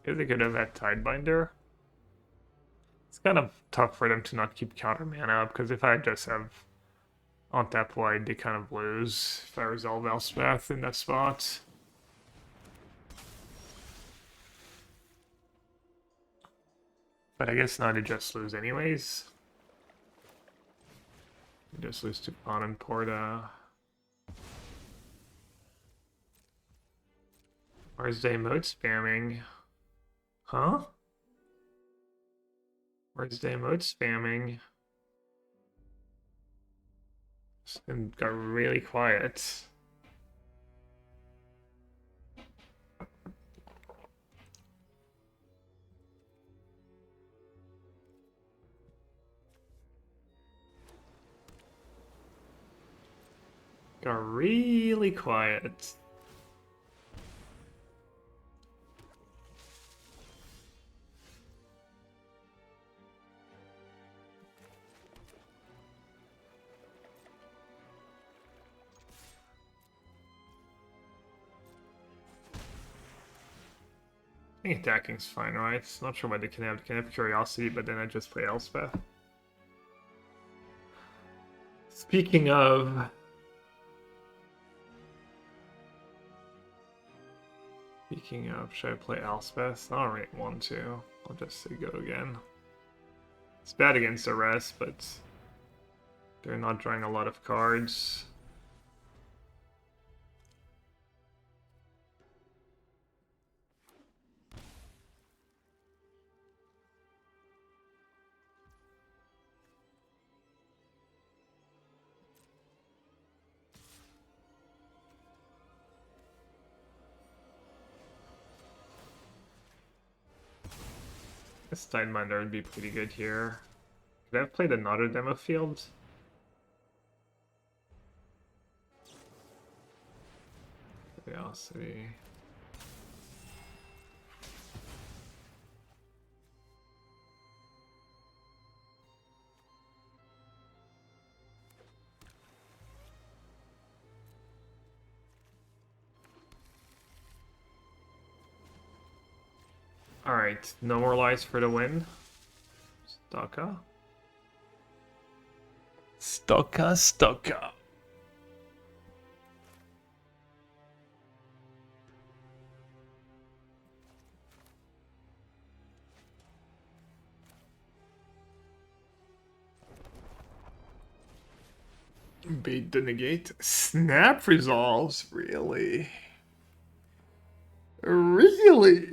If they could have that Tidebinder. It's kind of tough for them to not keep counter mana up, because if I just have on tap white, they kind of lose if I resolve Elspeth in that spot. But I guess now they just lose anyways. They just lose to Pawn and Porta. Where's the emote spamming? Huh? Where's the emote spamming? It got really quiet. Got really quiet. I think attacking's fine, right? Not sure why they can have Curiosity, but then I just play Elspeth. Speaking of... should I play Elspeth? I don't really want to. I'll just say go again. It's bad against the rest, but they're not drawing a lot of cards. This Tideminder would be pretty good here. Could I have played another demo field? Curiosity. Alright, no more lies for the win. Stocka. Stocka. Bait the negate. Snap resolves, really? Really?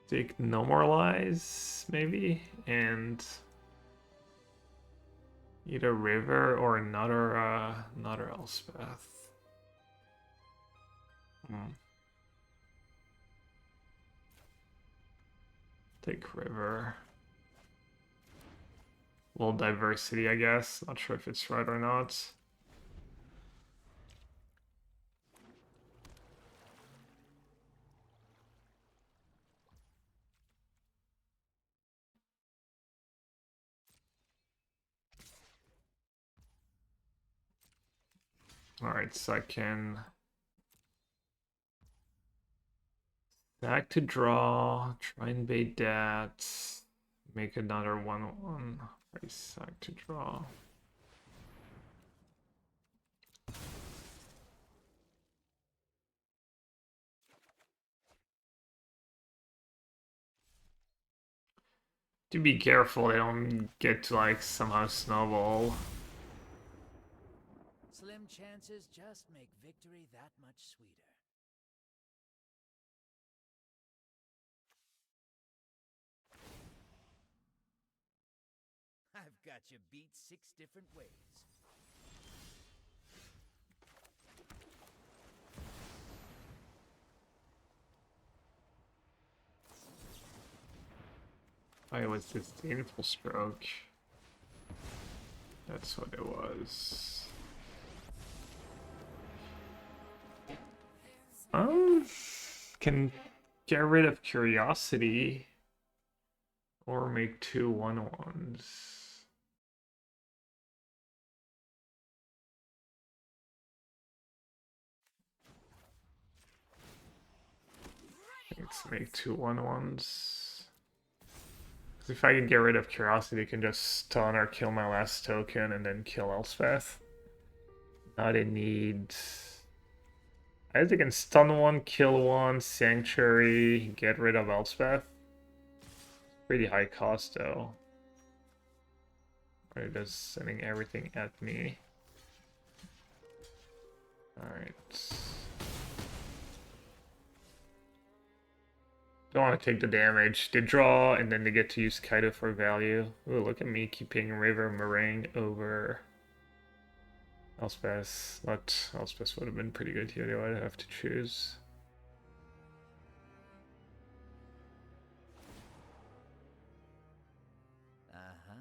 Take no more lies, maybe, and either River or another Elspeth. Take River. A little diversity, I guess. Not sure if it's right or not. Alright, so I can back to draw, try and bait that, make another 1/1, race sack to draw. Do be careful they don't get to like somehow snowball. Slim chances just make victory that much sweeter. I've got you beat 6 different ways. it was disdainful stroke. That's what it was. Can get rid of curiosity or make 2 1/1s. Let's make 2 1/1s. If I can get rid of curiosity, I can just stun or kill my last token and then kill Elspeth. Not in need. I guess I can stun one, kill one, Sanctuary, get rid of Elspeth. Pretty high cost though. They're just sending everything at me. Alright. Don't want to take the damage. They draw, and then they get to use Kaido for value. Ooh, look at me keeping River Meringue over Elspeth. Not Elspeth would have been pretty good here, though I'd have to choose. Aha.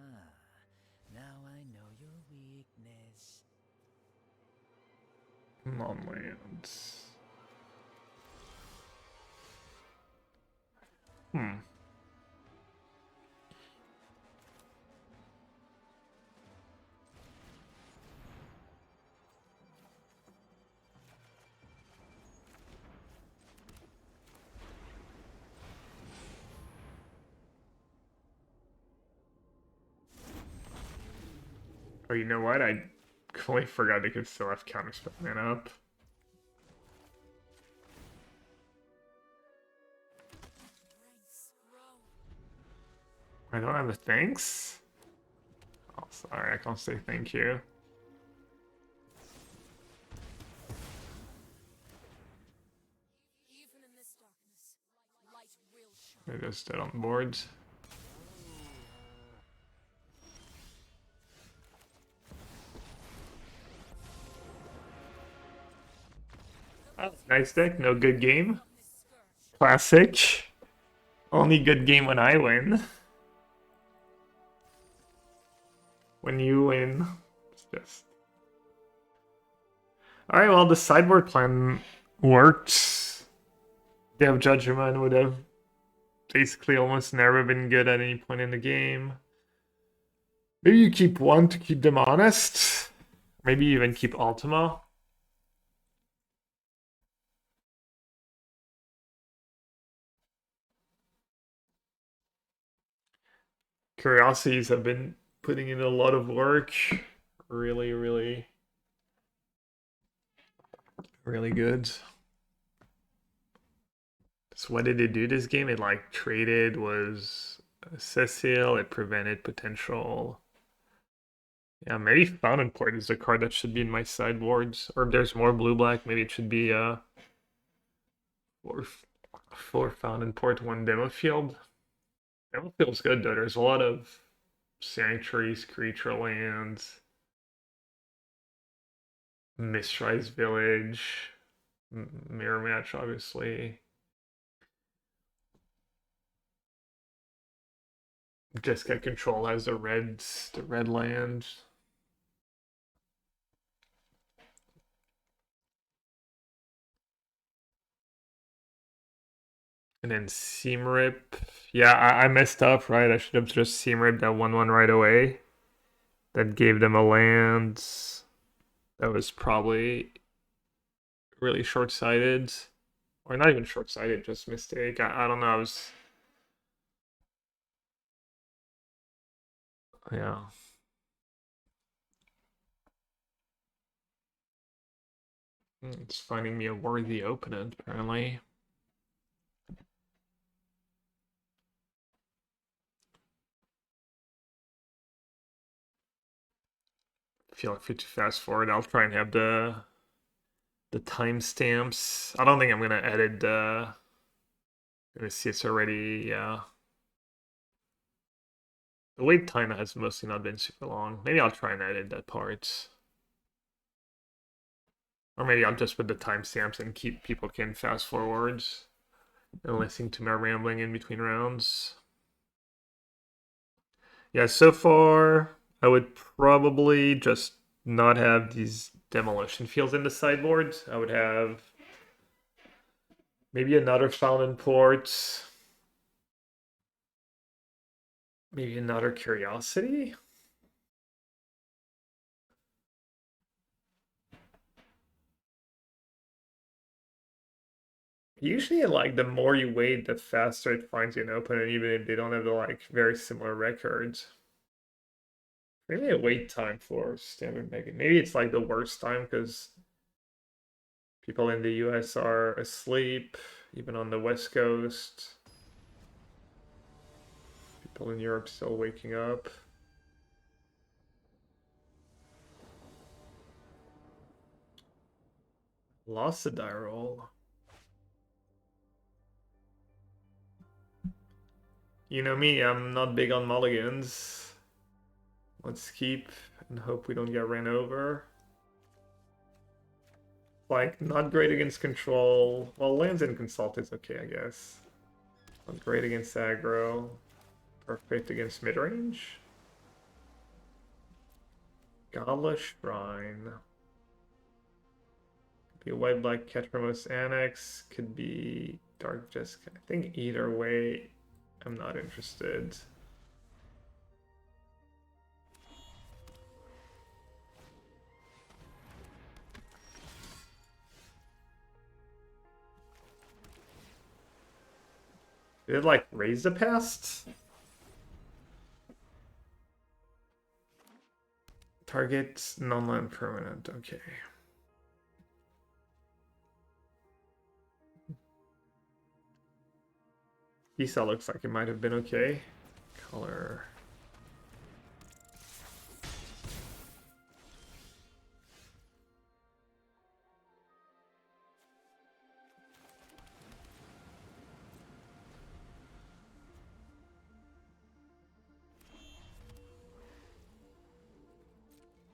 Now I know your weakness. Non-lands. Oh, you know what? I completely forgot they could still have counterspell mana up. I don't have a thanks? Oh, sorry, I can't say thank you. Even in this darkness, light will shine. They're just dead on boards. Oh, nice deck, no good game. Classic. Only good game when I win. When you win. It's just... Alright, well, the sideboard plan worked. Dev Judgment would have basically almost never been good at any point in the game. Maybe you keep one to keep them honest. Maybe you even keep Ultima. Curiosities have been putting in a lot of work. Really, really good. So what did it do this game? It like traded was Cecil, it prevented potential. Yeah, maybe Fountain Port is a card that should be in my sideboards. Or if there's more blue-black, maybe it should be four Fountain Port, 1 Demo Field. Demo Field's good though. There's a lot of sanctuaries, creature lands, Mistrise Village, Mirror Match, obviously. Jeskai Control has the red land. And then Seam Rip. Yeah, I messed up, right? I should have just Seam Ripped that 1/1 right away. That gave them a land. That was probably really short-sighted. Or not even short-sighted, just mistake. I don't know, I was... Yeah. It's finding me a worthy opponent, apparently. Feel like fit to fast forward. I'll try and have the timestamps. I don't think I'm gonna edit the... Gonna see it's already, yeah. The wait time has mostly not been super long. Maybe I'll try and edit that part. Or maybe I'll just put the timestamps and keep people can fast forwards and listen to my rambling in between rounds. Yeah, so far I would probably just not have these demolition fields in the sideboard. I would have maybe another fountain port, maybe another curiosity. Usually, like the more you wait, the faster it finds you an opponent, even if they don't have the like very similar records. Maybe a wait time for standard mega. Maybe it's like the worst time because people in the US are asleep, even on the West Coast. People in Europe still waking up. Lost a die roll. You know me, I'm not big on mulligans. Let's keep and hope we don't get ran over. Like, not great against control. Well, lands and consult is okay, I guess. Not great against aggro. Perfect against midrange. Gala Shrine. Could be a white black Ketramos Annex. Could be Dark Jeskai. I think either way, I'm not interested. Did it like raise the past? Target non-land permanent, okay. Isa looks like it might have been okay. Color.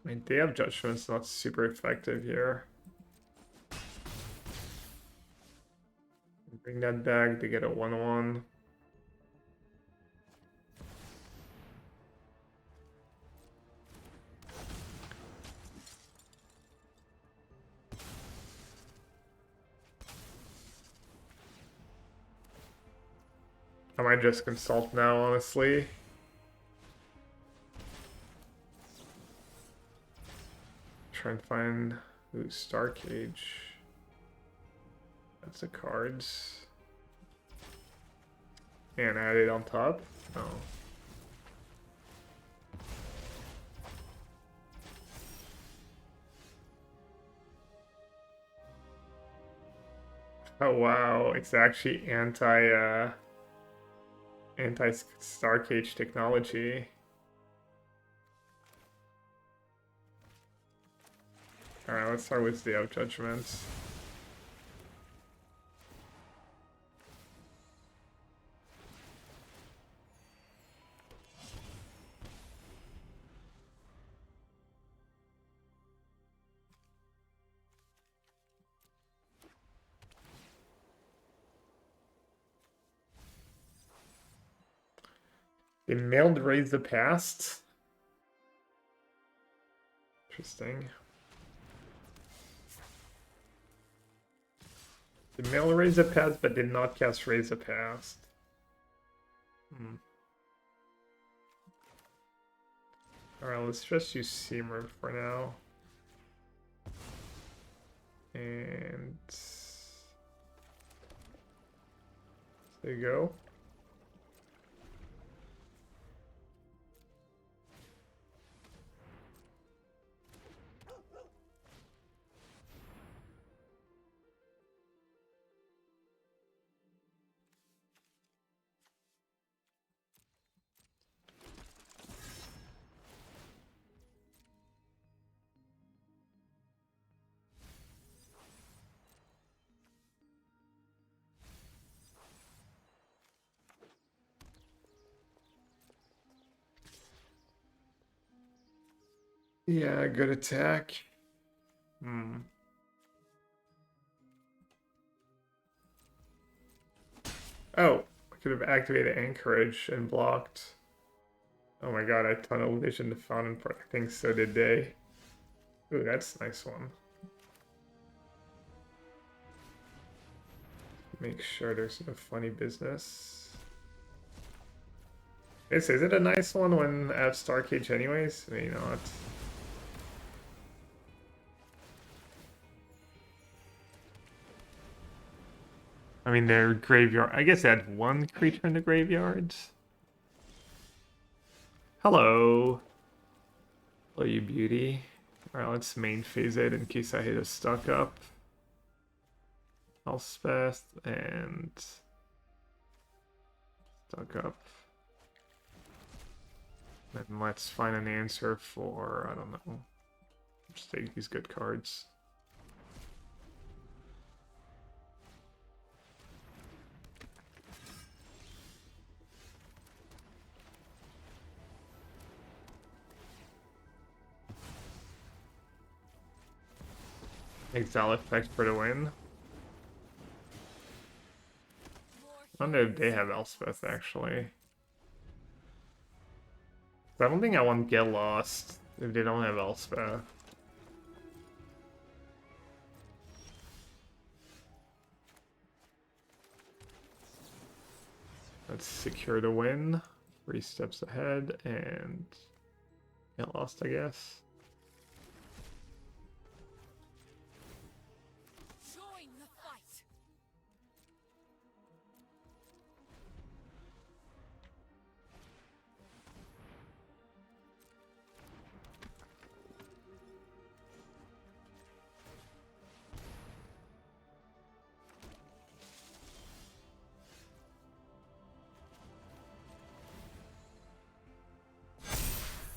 I mean, Day of Judgment's not super effective here. Bring that back to get a 1-1. I might just consult now, honestly. Try and find who's Star Cage. That's the cards. And add it on top. Oh. Oh wow, it's actually anti Star Cage technology. Alright, let's start with the Out Judgments. They mailed Raise the Past. Interesting. They mailed Raise the Past, but did not cast Raise the Past. Alright, let's just use Seymour for now. And there you go. Yeah, good attack. Oh, I could have activated Anchorage and blocked. Oh my god, I tunnel vision the fountain part. I think so did they. Ooh, that's a nice one. Make sure there's no funny business. Is it a nice one when I have Star Cage anyways? Maybe not. I mean, their graveyard. I guess they had one creature in the graveyard. Hello. Hello, you beauty. Alright, let's main phase it in case I hit a stuck up. Elspeth and stuck up. Then let's find an answer for, I don't know. Just take these good cards. Exile effect for the win. I wonder if they have Elspeth actually. I don't think I want to get lost if they don't have Elspeth. Let's secure the win. 3 steps ahead and get lost, I guess. Join the fight.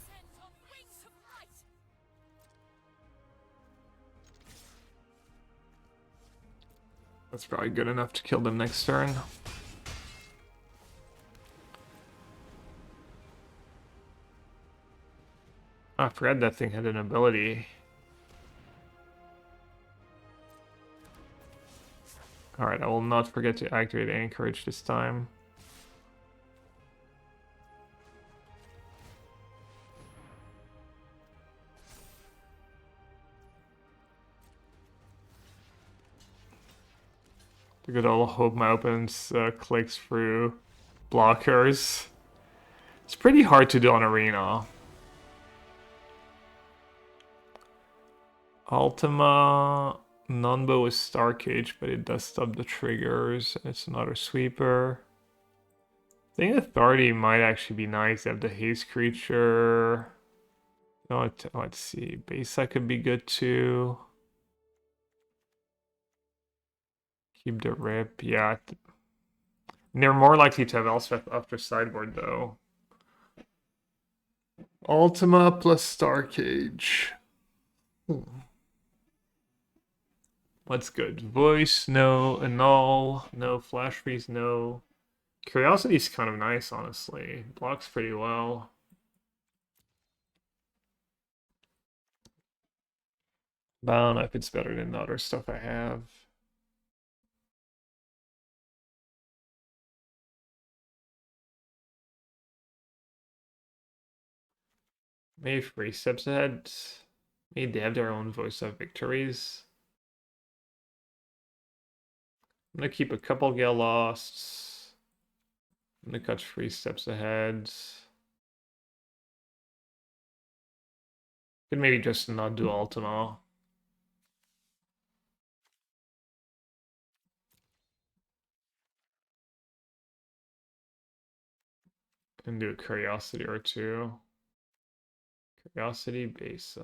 Sent on wings of light. That's probably good enough to kill them next turn. I forgot that thing had an ability. Alright, I will not forget to activate Anchorage this time. The good old hope my opponent clicks through blockers. It's pretty hard to do on Arena. Ultima Nunbo is Star Cage, but it does stop the triggers. It's another sweeper. I think Authority might actually be nice. They have the haste creature. Oh, let's see. Base could be good too. Keep the rip. Yeah. They're more likely to have Elspeth after sideboard though. Ultima plus Star Cage. What's good? Voice, no. Annul, no. Flash freeze, no. Curiosity's kind of nice, honestly. Blocks pretty well. But I don't know if it's better than the other stuff I have. Maybe 3 steps ahead. Maybe they have their own voice of victories. I'm gonna keep a couple Gale Losts. I'm gonna cut 3 steps ahead. Could maybe just not do Ultima. And do a Curiosity or 2. Curiosity base.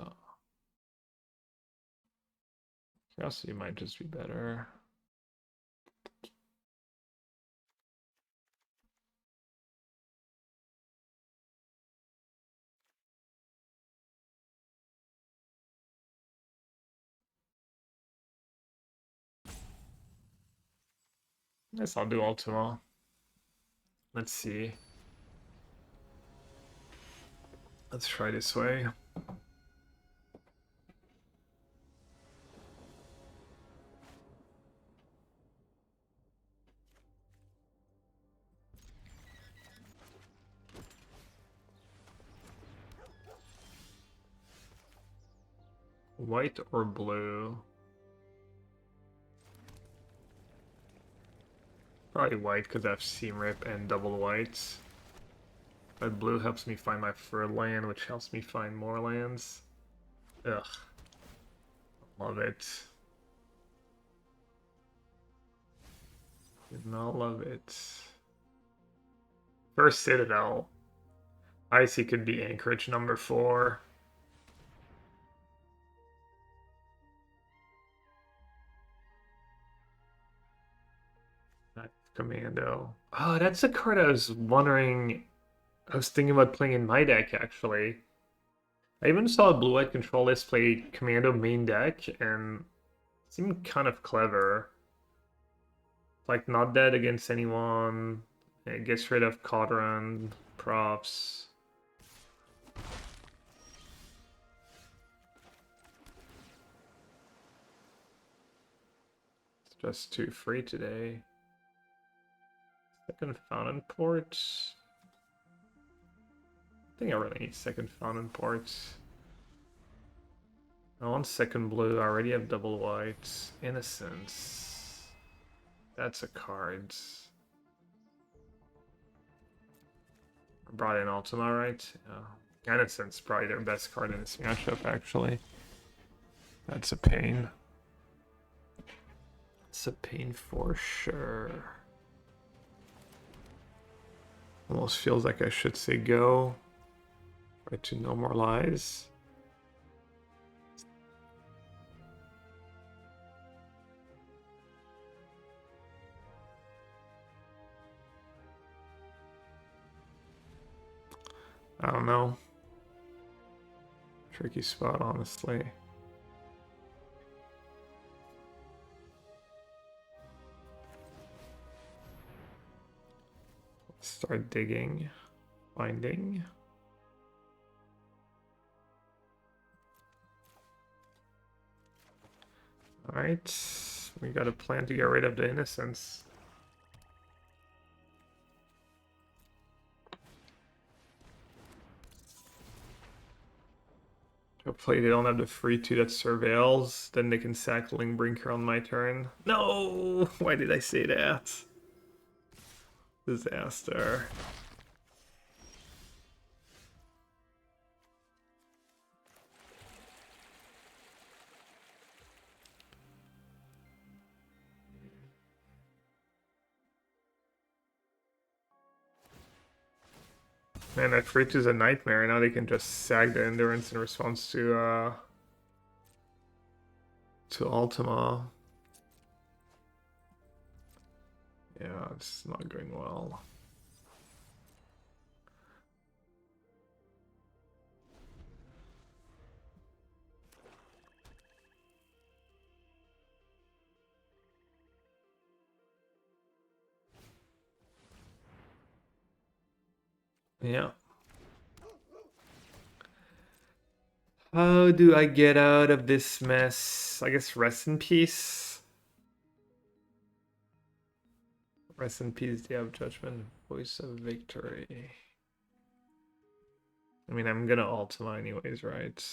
Curiosity might just be better. Guess I'll do Ultima. Let's see. Let's try this way. White or blue? Probably white because I have Seam Rip and double whites. But blue helps me find my preferred land, which helps me find more lands. Ugh. Love it. Did not love it. First Citadel. Icy could be Anchorage number 4. That's Commando. Oh, that's a card I was wondering. I was thinking about playing in my deck actually. I even saw a blue-white control list play Commando main deck and it seemed kind of clever. Like not dead against anyone. It gets rid of Cauldron, props. It's just too free today. Second Fountain Port. I think I really need second Fountain Port. I want second blue. I already have double white. Innocence. That's a card. I brought in Ultima, right? Innocence, probably their best card in this matchup, actually. That's a pain. It's a pain for sure. Almost feels like I should say go. Try to No More Lies. I don't know. Tricky spot, honestly. Start digging, finding. All right, we got a plan to get rid of the Innocence. Hopefully they don't have the free 2 that surveils, then they can sack Lingbrinker on my turn. No! Why did I say that? Disaster. Man, that free 2 is a nightmare. Now they can just sag the Endurance in response to Ultima. Yeah, this is not going well. Yeah. How do I get out of this mess? I guess rest in peace. Rest in peace, Day of Judgment, Voice of Victory. I mean, I'm gonna Ultima anyways, right?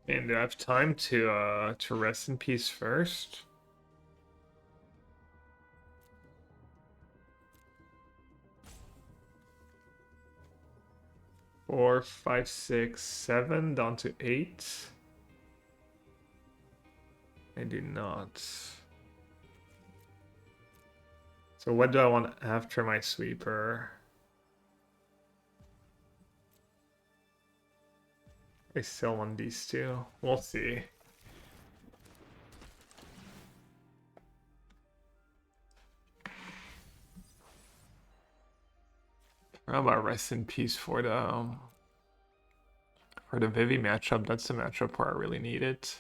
And do I have time to rest in peace first? Four, 5, 6, 7, down to 8. I do not. So what do I want after my sweeper? I still want these two. We'll see. How about rest in peace for the Vivi matchup? That's the matchup where I really need it.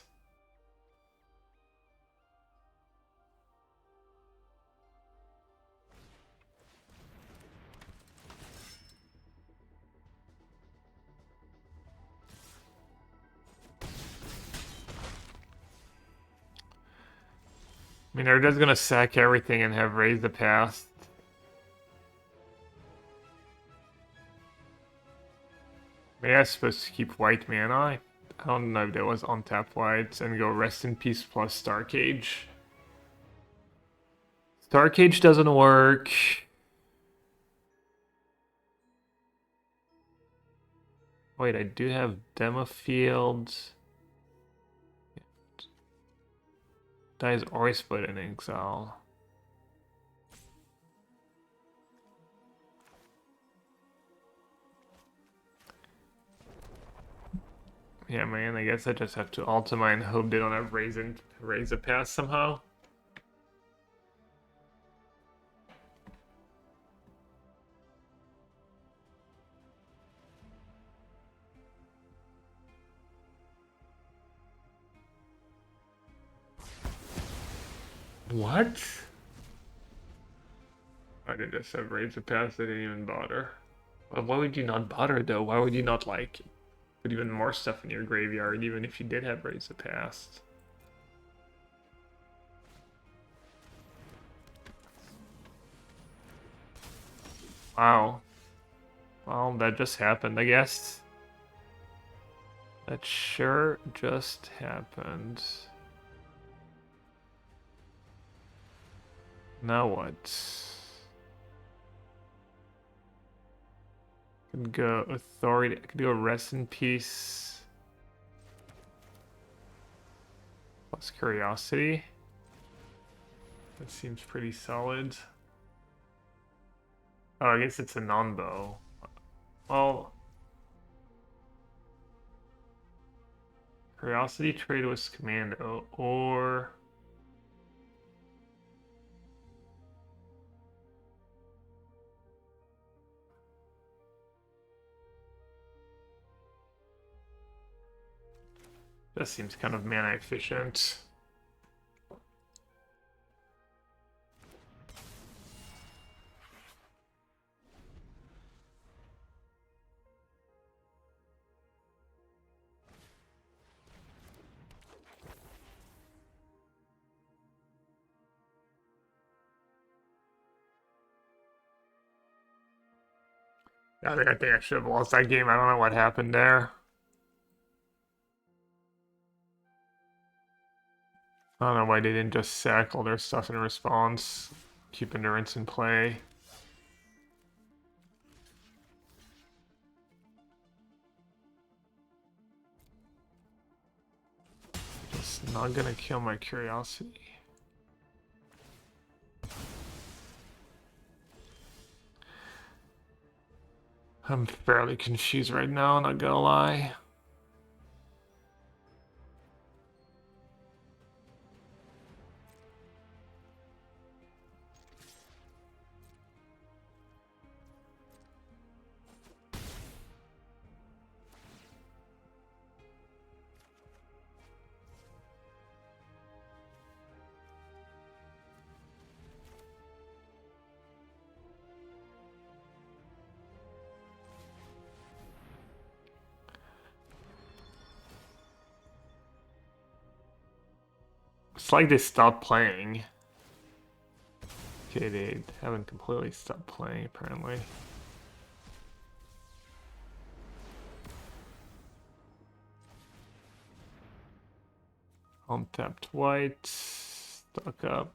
I mean, they're just gonna sack everything and have raised the past. Maybe I was supposed to keep white mana. I don't know if that was untap white and go Rest in Peace plus Star Cage. Star Cage doesn't work. Wait, I do have Demo Field. Dies always put in exile. Yeah, man, I guess I just have to Ultima and hope they don't have raise a pass somehow. What? I did just have raise a pass, they didn't even bother. Well, why would you not bother though? Why would you not like put even more stuff in your graveyard even if you did have raise a pass? Wow. Well, that just happened, I guess. That sure just happened. Now what? Could go Authority. I could go Rest in Peace. Plus Curiosity. That seems pretty solid. Oh, I guess it's a non-bow. Well, Curiosity trade with Commando, or that seems kind of mana efficient. I think I should have lost that game. I don't know what happened there. I don't know why they didn't just sack all their stuff in response. Keep Endurance in play. Just not gonna kill my Curiosity. I'm fairly confused right now, not gonna lie. It's like they stopped playing. Okay, they haven't completely stopped playing, apparently. Untapped white. Stuck up.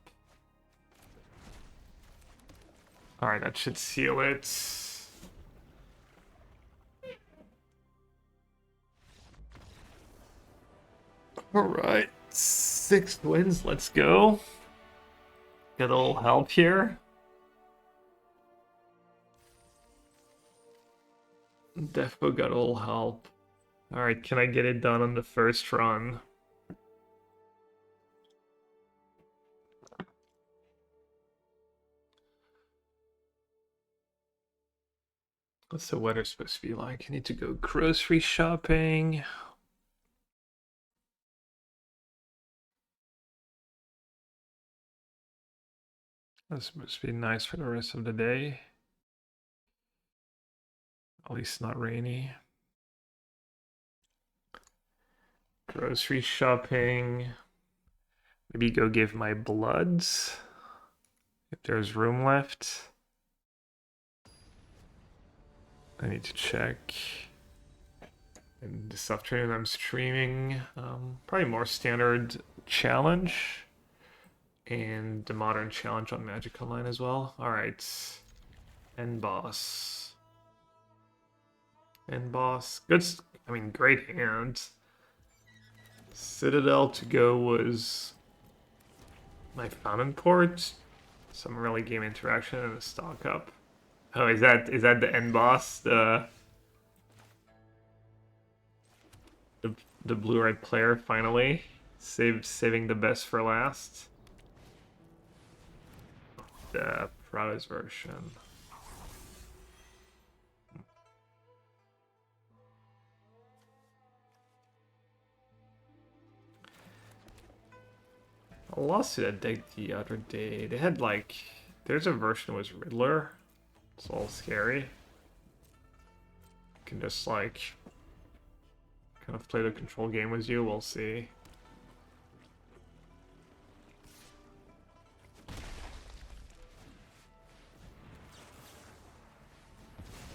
Alright, that should seal it. Alright. 6 wins, let's go. Get a little help here. Defo got a little help. Alright, can I get it done on the first run? What's the weather supposed to be like? I need to go grocery shopping. That's supposed to be nice for the rest of the day. At least not rainy. Grocery shopping. Maybe go give my bloods if there's room left. I need to check. And this afternoon I'm streaming probably more standard challenge and the modern challenge on Magic Online as well. Alright. End boss. End boss. Good, I mean, great hand. Citadel to go was my Fountain Port. Some early game interaction and a stock up. Oh, is that the end boss? The blue-red player finally saving the best for last. The Prowess version. I lost to that deck the other day. They had like, there's a version that was Riddler. It's all scary. You can just like kind of play the control game with you. We'll see.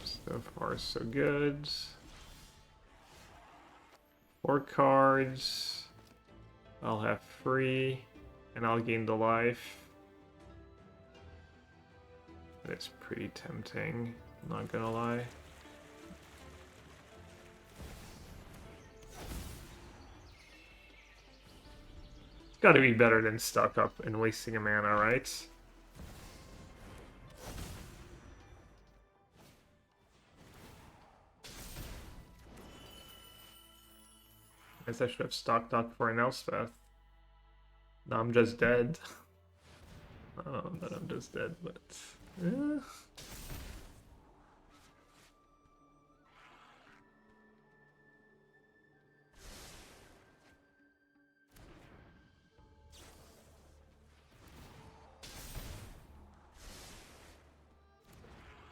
So far, so good. 4 cards. I'll have free, and I'll gain the life. It's pretty tempting, not gonna lie. It's gotta be better than stuck up and wasting a mana, right? I guess I should have stocked up for an Elspeth. No, I'm just dead. Oh, but I'm just dead, but... Eh.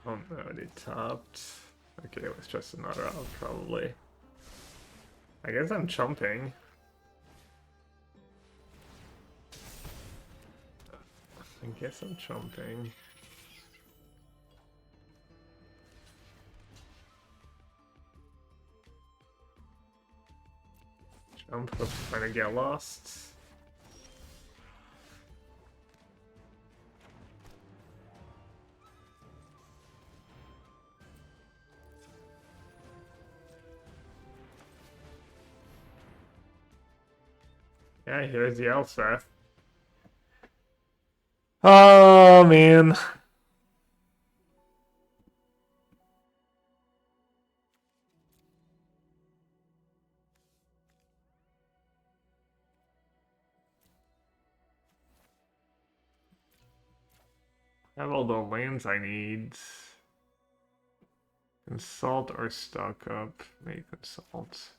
Oh no, they topped. Okay, it was just another out, probably. I guess I'm chumping. I guess I'm chumping. Jump, hope to finally get lost. Yeah, here's the Elspeth. Oh, man. I have all the lands I need. Consult or stock up. Maybe consult.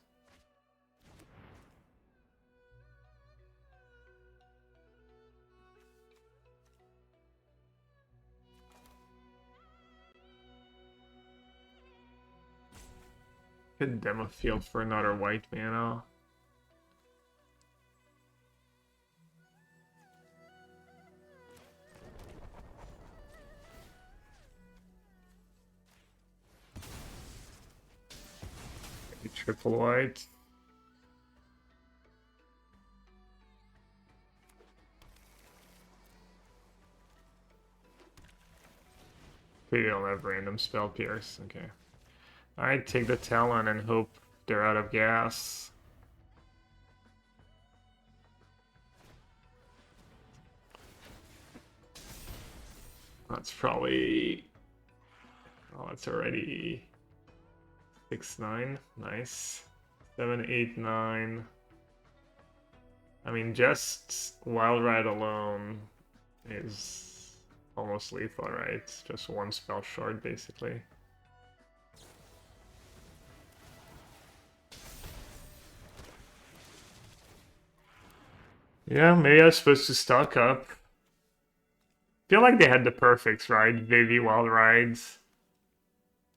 Could demo field for another white mana. Maybe triple white. We don't have random spell pierce. Okay. Alright, take the Talon and hope they're out of gas. That's probably... Oh, it's already 6-9. Nice. 7, 8, 9. I mean, just Wild Ride alone is almost lethal, right? Just one spell short, basically. Yeah, maybe I was supposed to stock up. Feel like they had the perfects, right? Vivi, Wild Rides,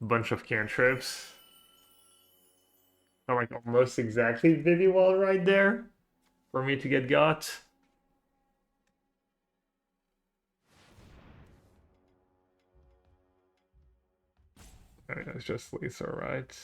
bunch of cantrips. Felt like almost exactly Vivi Wild Ride there for me to get got. I mean, it's just Lisa, right?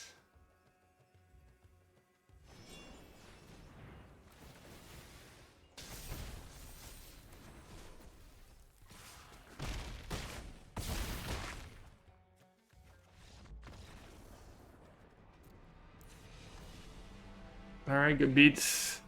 Alright, good beats.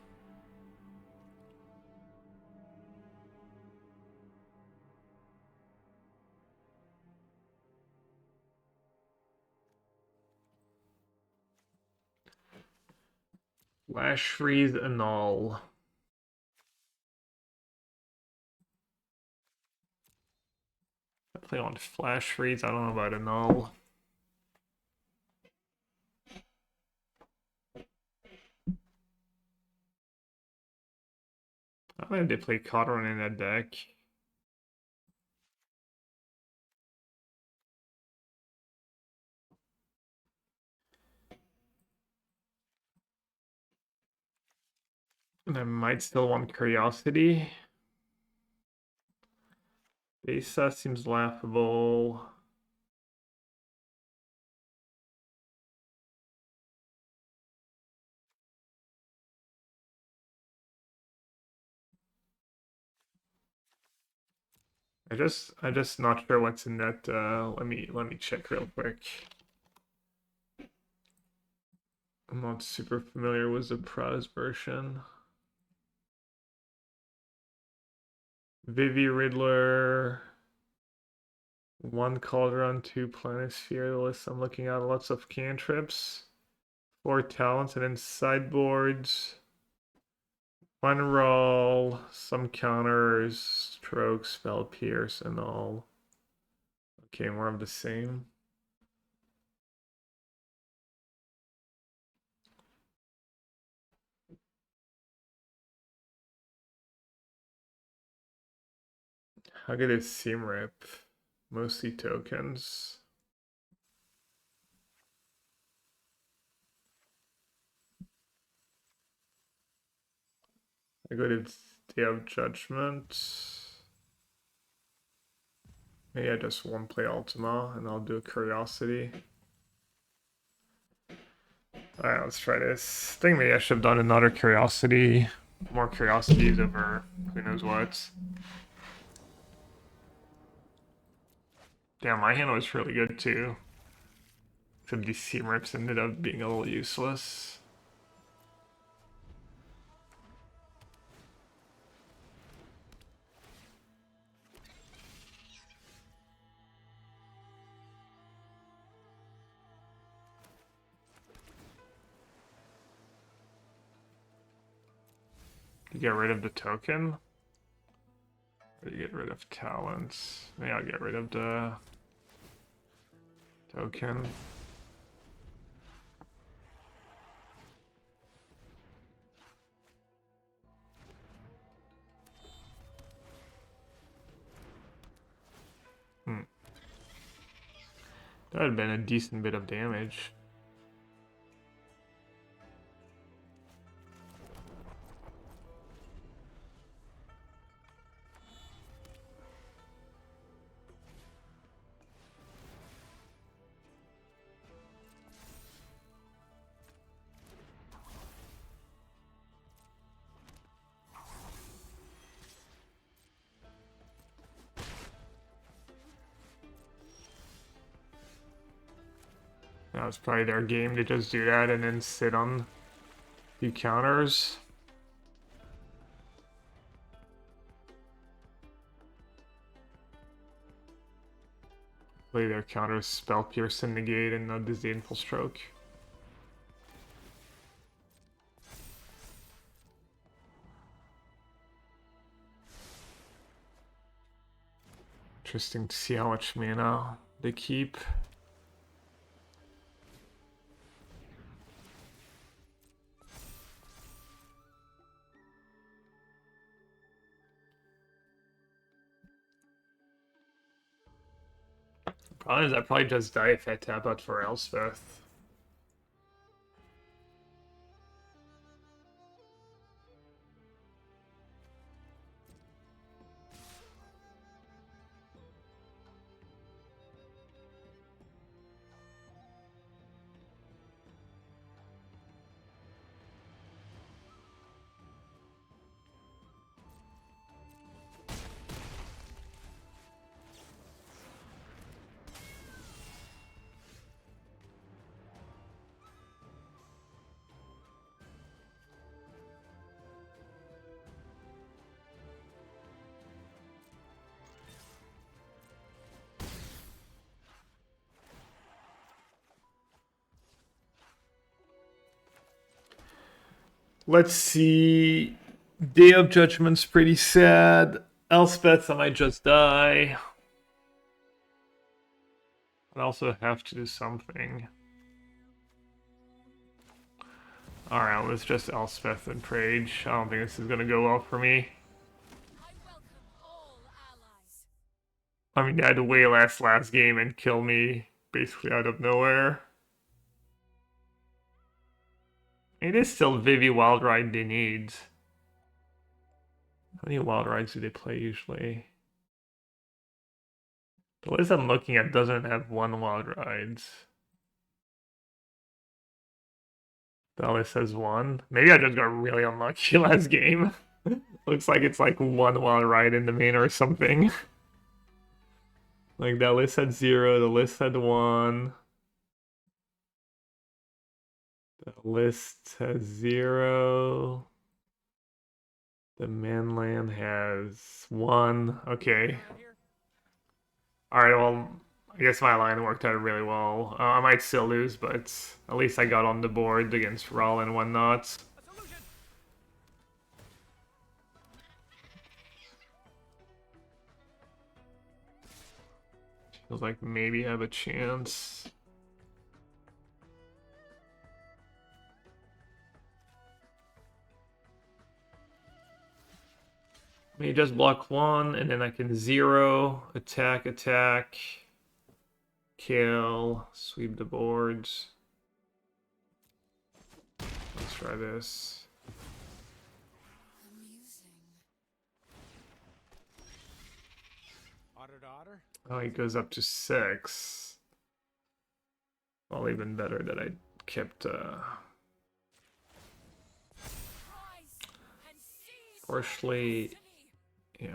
Flash freeze annul. I play on flash freeze. I don't know about annul. I don't know if they play Cotteron in that deck. And I might still want Curiosity. Besa seems laughable. I'm just not sure what's in that. Let me check real quick. I'm not super familiar with the Prowess version. Vivi Riddler. 1 Cauldron, 2 Planisphere. The list I'm looking at, lots of cantrips. 4 talents and then sideboards. 1 roll, some counters, stroke, spell pierce, and all. Okay, more of the same. How good is Seam Rip? Mostly tokens. How good is Day of Judgment? Maybe I just won't play Ultima and I'll do a Curiosity. Alright, let's try this. I think maybe I should have done another Curiosity. More Curiosities over who knows what. Damn, my hand was really good too. Except these Seam Rips ended up being a little useless. You get rid of the token? Or you get rid of talents? Maybe I'll get rid of the token. That would have been a decent bit of damage. That was probably their game to just do that and then sit on a few counters. Play their counters, Spell Pierce and Negate, and not Disdainful Stroke. Interesting to see how much mana they keep. Problem is, I probably just die if I tap out for Elspeth. Let's see. Day of Judgment's pretty sad. Elspeth, I might just die. I also have to do something. Alright, let's just Elspeth and Prage. I don't think this is gonna go well for me. I welcome all allies. I mean, they had to whale us last game and kill me basically out of nowhere. It is still Vivi Wild Ride they need. How many Wild Rides do they play usually? The list I'm looking at doesn't have one Wild Rides. The list has one. Maybe I just got really unlucky last game. Looks like it's like one Wild Ride in the main or something. Like that list had 0, the list had 1. The list has 0. The mainland has 1. Okay. Alright, well, I guess my line worked out really well. I might still lose, but at least I got on the board against Raul and whatnot. Feels like maybe I have a chance. Maybe just block 1, and then I can 0, attack, attack, kill, sweep the boards. Let's try this. Oh, he goes up to 6. Well, even better that I kept partially, yeah.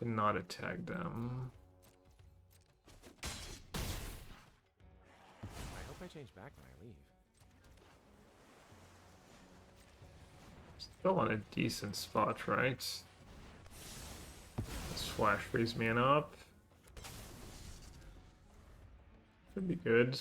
Cannot attack them. I hope I change back when I leave. Still on a decent spot, right? Let's flash freeze mana up. Should be good.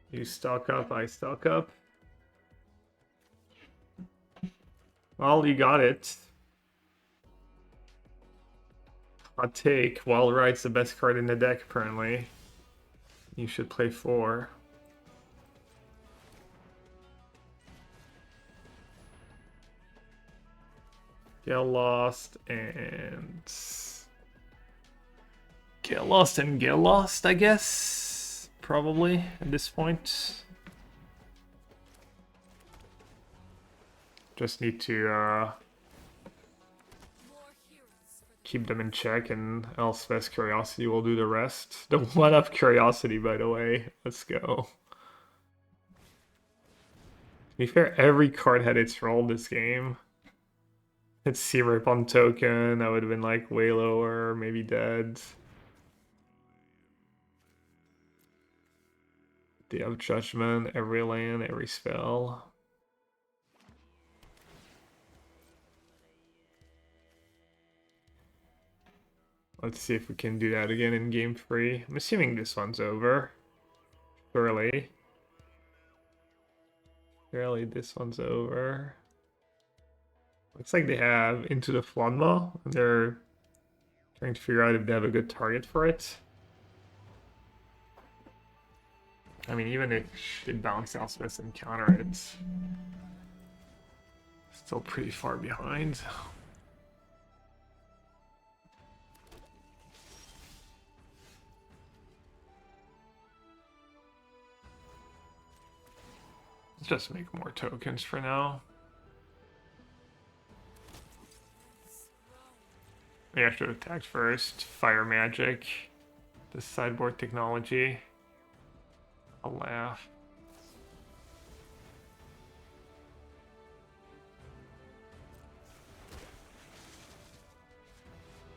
You stock up, I stock up. Well, you got it. Hot take. Wild Ride's the best card in the deck, apparently. You should play 4. Get lost and... Get lost, I guess. Probably, at this point. Just need to keep them in check, and Elspeth's Curiosity will do the rest. The 1-up Curiosity, by the way. Let's go. To be fair, every card had its role this game. It's C-Rip on token, that would have been like way lower, maybe dead. Day of Judgment, every land, every spell. Let's see if we can do that again in game 3. I'm assuming this one's over. Surely. Surely this one's over. Looks like they have Into the Flanma, and they're trying to figure out if they have a good target for it. I mean, even if it bounce Elspeth and counter it, still pretty far behind. Let's just make more tokens for now. We have to attack first. Fire magic. The sideboard technology. I'll laugh.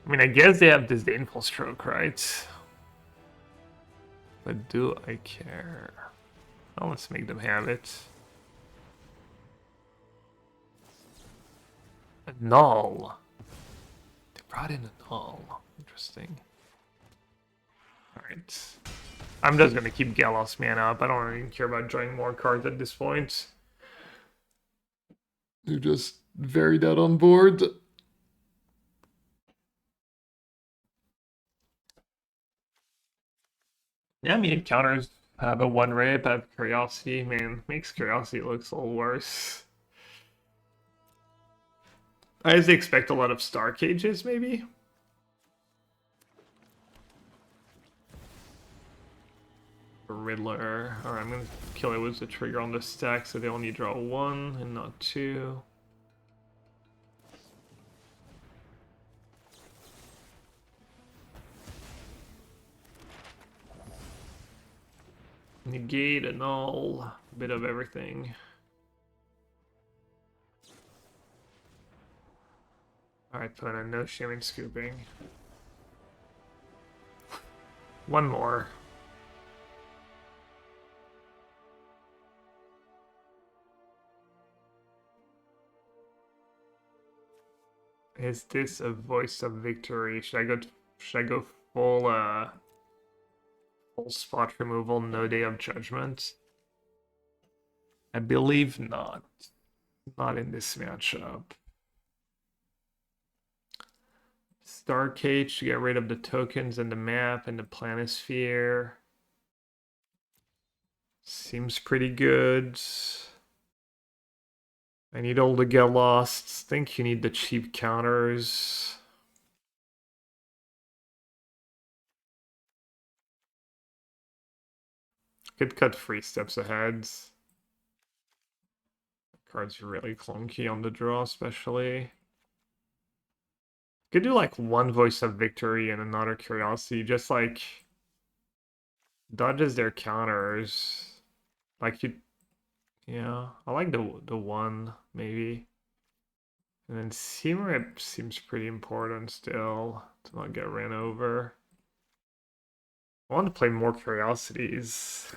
I mean, I guess they have Disdainful Stroke, right? But do I care? Oh, let's make them have it. A null. They brought in a null. Interesting. Alright. I'm just gonna keep Galos mana up. I don't even care about drawing more cards at this point. You just very that on board. Yeah, I mean, counters have a one rip, I have Curiosity. Man, makes Curiosity looks a little worse. I just expect a lot of Star Cages, maybe? Riddler. Alright, I'm gonna kill it with the trigger on the stack so they only draw one and not two. Negate, annul, a bit of everything. Alright, put in no shame in scooping. One more. Is this a voice of victory? Should I go full full spot removal, no day of judgment? I believe not. Not in this matchup. Star Cage to get rid of the tokens and the map and the planisphere. Seems pretty good. I need all the get lost. Think you need the cheap counters. Could cut 3 steps ahead. Card's really clunky on the draw, especially. Could do like one voice of victory and another curiosity, just like dodges their counters. Like you, yeah. I like the one maybe, and then Seam seems pretty important still to not get ran over. I want to play more curiosities,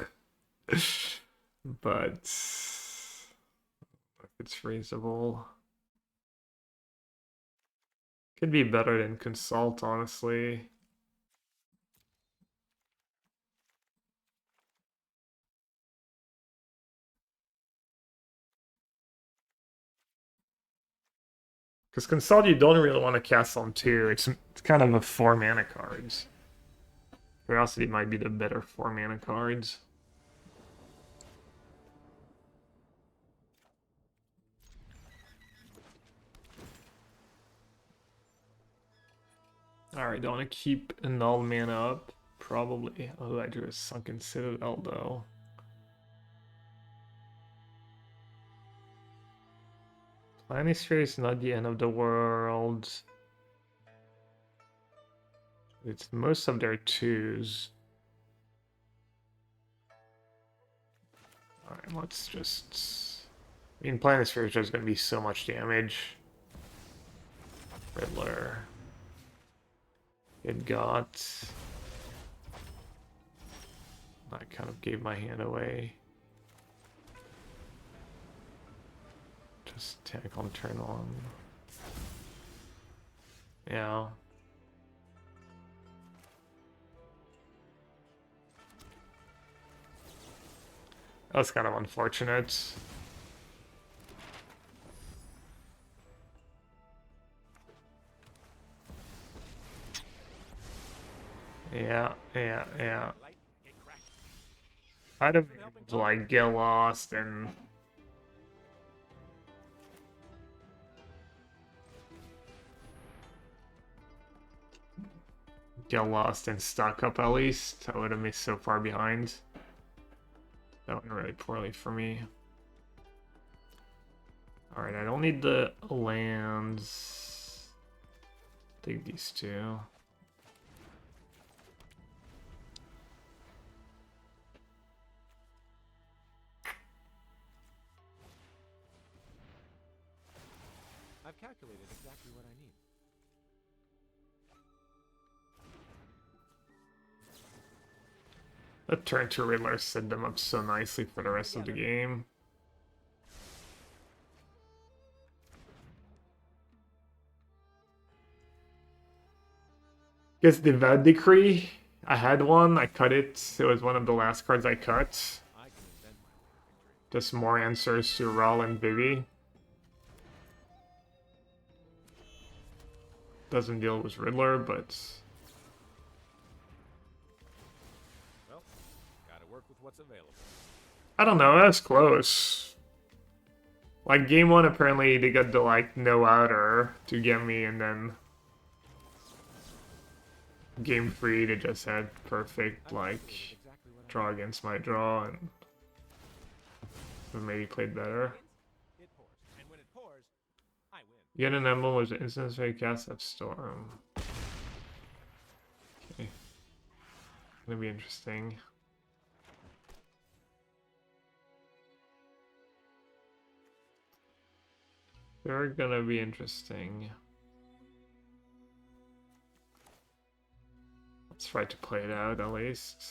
but if it's reasonable. Could be better than Consult, honestly. Because Consult you don't really want to cast on 2. It's kind of a 4 mana cards. Curiosity might be the better 4 mana cards. Alright, don't want to keep a null mana up. Probably. Oh, I drew a Sunken Citadel though. Planisphere is not the end of the world. It's most of their 2s. Alright, let's just... I mean, Planisphere is just going to be so much damage. Riddler. It got... I kind of gave my hand away. Just tank on turn 1. Yeah. That's kind of unfortunate. Yeah. I'd have been able to like get lost and stock up at least. I would have missed so far behind. That went really poorly for me. Alright, I don't need the lands. Take these 2. I've calculated exactly what I need. That turn 2 Riddler set them up so nicely for the rest of the game. Guess the Decree. I had one. I cut it. It was one of the last cards I cut. I can invent my way to victory. Just more answers to Rawl and Vivi. Doesn't deal with Riddler, but Well, gotta work with what's available. I don't know. That's close. Like game one, apparently they got the like no outer to get me, and then game three they just had perfect like Exactly what draw against my draw and maybe played better. it pours. And when it pours, I win. Get an emblem with the instance fake cast of Storm. Okay. Gonna be interesting. They're gonna be interesting. Let's try to play it out at least.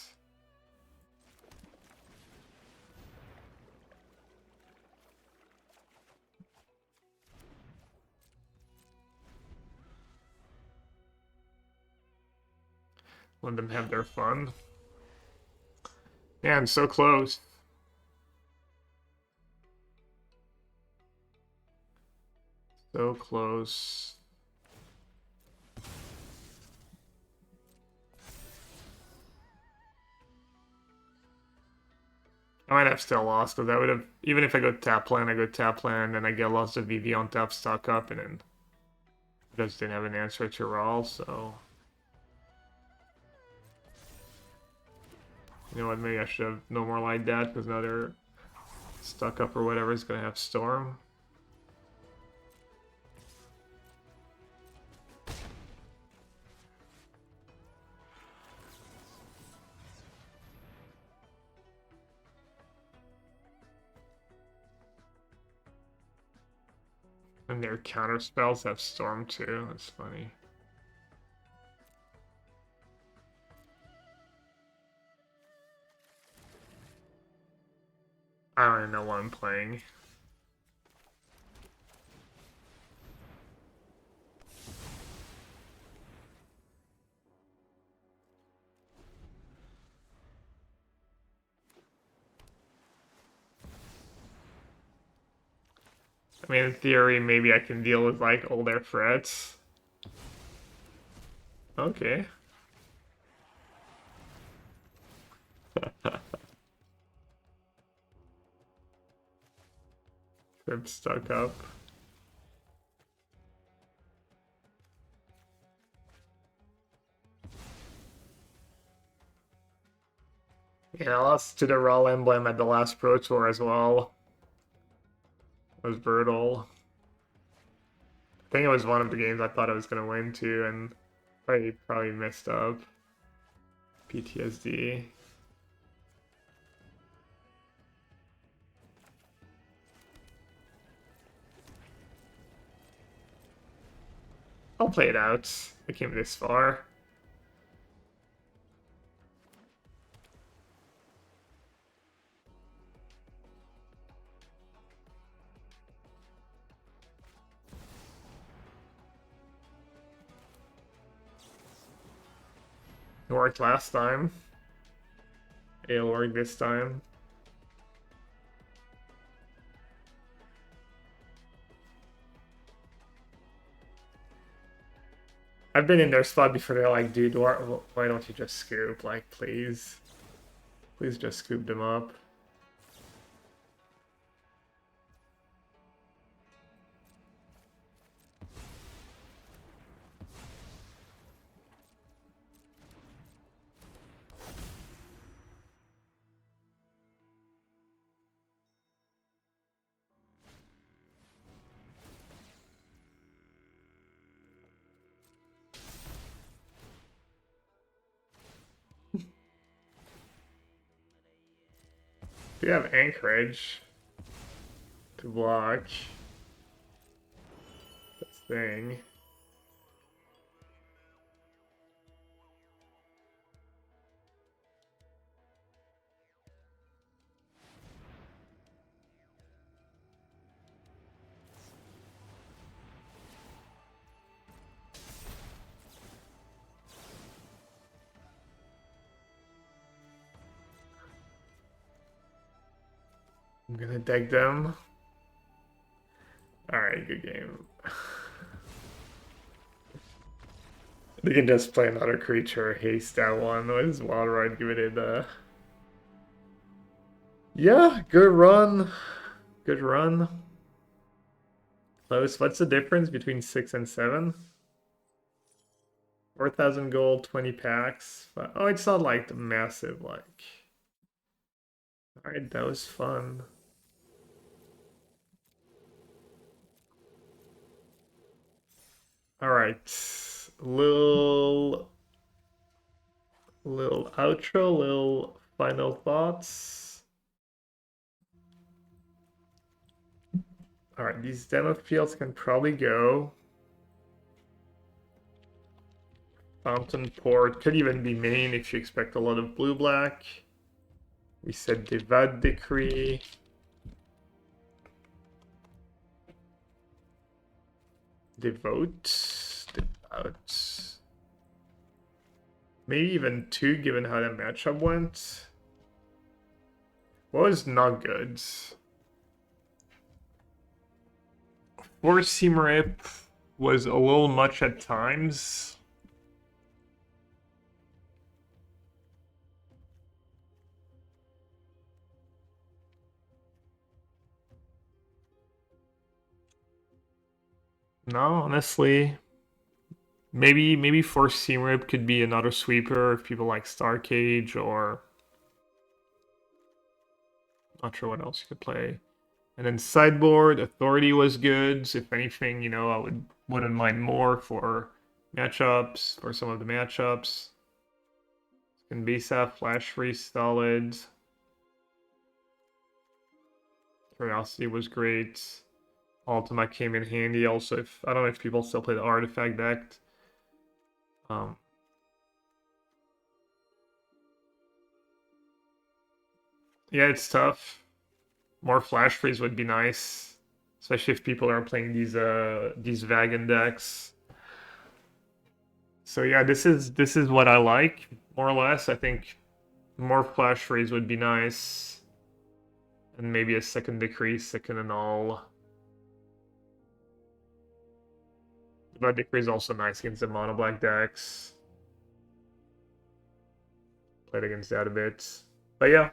Let them have their fun. Man, so close. So close. I might have still lost because I would have, even if I go tap land, I go tap land, and I get lost of VV on tap, stock up, and then just didn't have an answer to Rawl, so. You know what, maybe I should have no more like that because now they're stuck up or whatever is going to have Storm. And their counter spells have Storm too, that's funny. I don't even know what I'm playing. I mean, in theory, maybe I can deal with, like, all their threats. Okay. Trip stuck up. Yeah, I lost to the Raw Emblem at the last Pro Tour as well. It was brutal. I think it was one of the games I thought I was gonna win too, and I probably messed up. PTSD. I'll play it out. I came this far. It worked last time. It'll work this time. I've been in their spot before. They're like, dude, why don't you just scoop? Like, please. Please just scoop them up. We have Anchorage to block this thing. I'm gonna deck them. Alright, good game. They can just play another creature, haste that one. What is Wild Ride? Give it a... Yeah, good run. Good run. Close. What's the difference between 6 and 7? 4,000 gold, 20 packs. But, oh, it's not like the massive, like... Alright, that was fun. Alright. Little outro, little final thoughts. Alright, these demo fields can probably go. Fountain Port could even be main if you expect a lot of blue-black. We said Devad Decree. Devote. Maybe even 2 given how that matchup went. What was not good? Force Seam Rip was a little much at times. No, honestly. Maybe Force Seam Rip could be another sweeper if people like Star Cage, or not sure what else you could play. And then sideboard, Authority was good. So if anything, you know, I wouldn't mind more for matchups, for some of the matchups. Spnsors, Flash Freeze, solid. Curiosity was great. Ultima came in handy also. If I don't know if people still play the artifact deck. Yeah, it's tough. More Flash Freeze would be nice, especially if people are playing these Vagan decks. So yeah, this is what I like more or less. I think more Flash Freeze would be nice, and maybe a second Decrease, second Annul. But Decrease is also nice against the mono black decks. Played against that a bit, but yeah.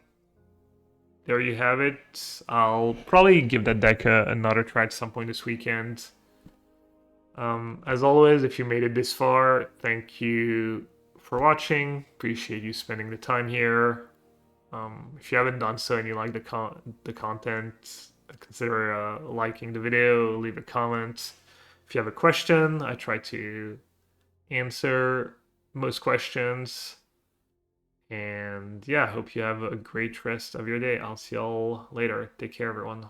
There you have it. I'll probably give that deck another try at some point this weekend. As always, if you made it this far, thank you for watching. Appreciate you spending the time here. If you haven't done so and you like the content, consider liking the video, leave a comment. If you have a question, I try to answer most questions. And yeah, I hope you have a great rest of your day. I'll see y'all later. Take care, everyone.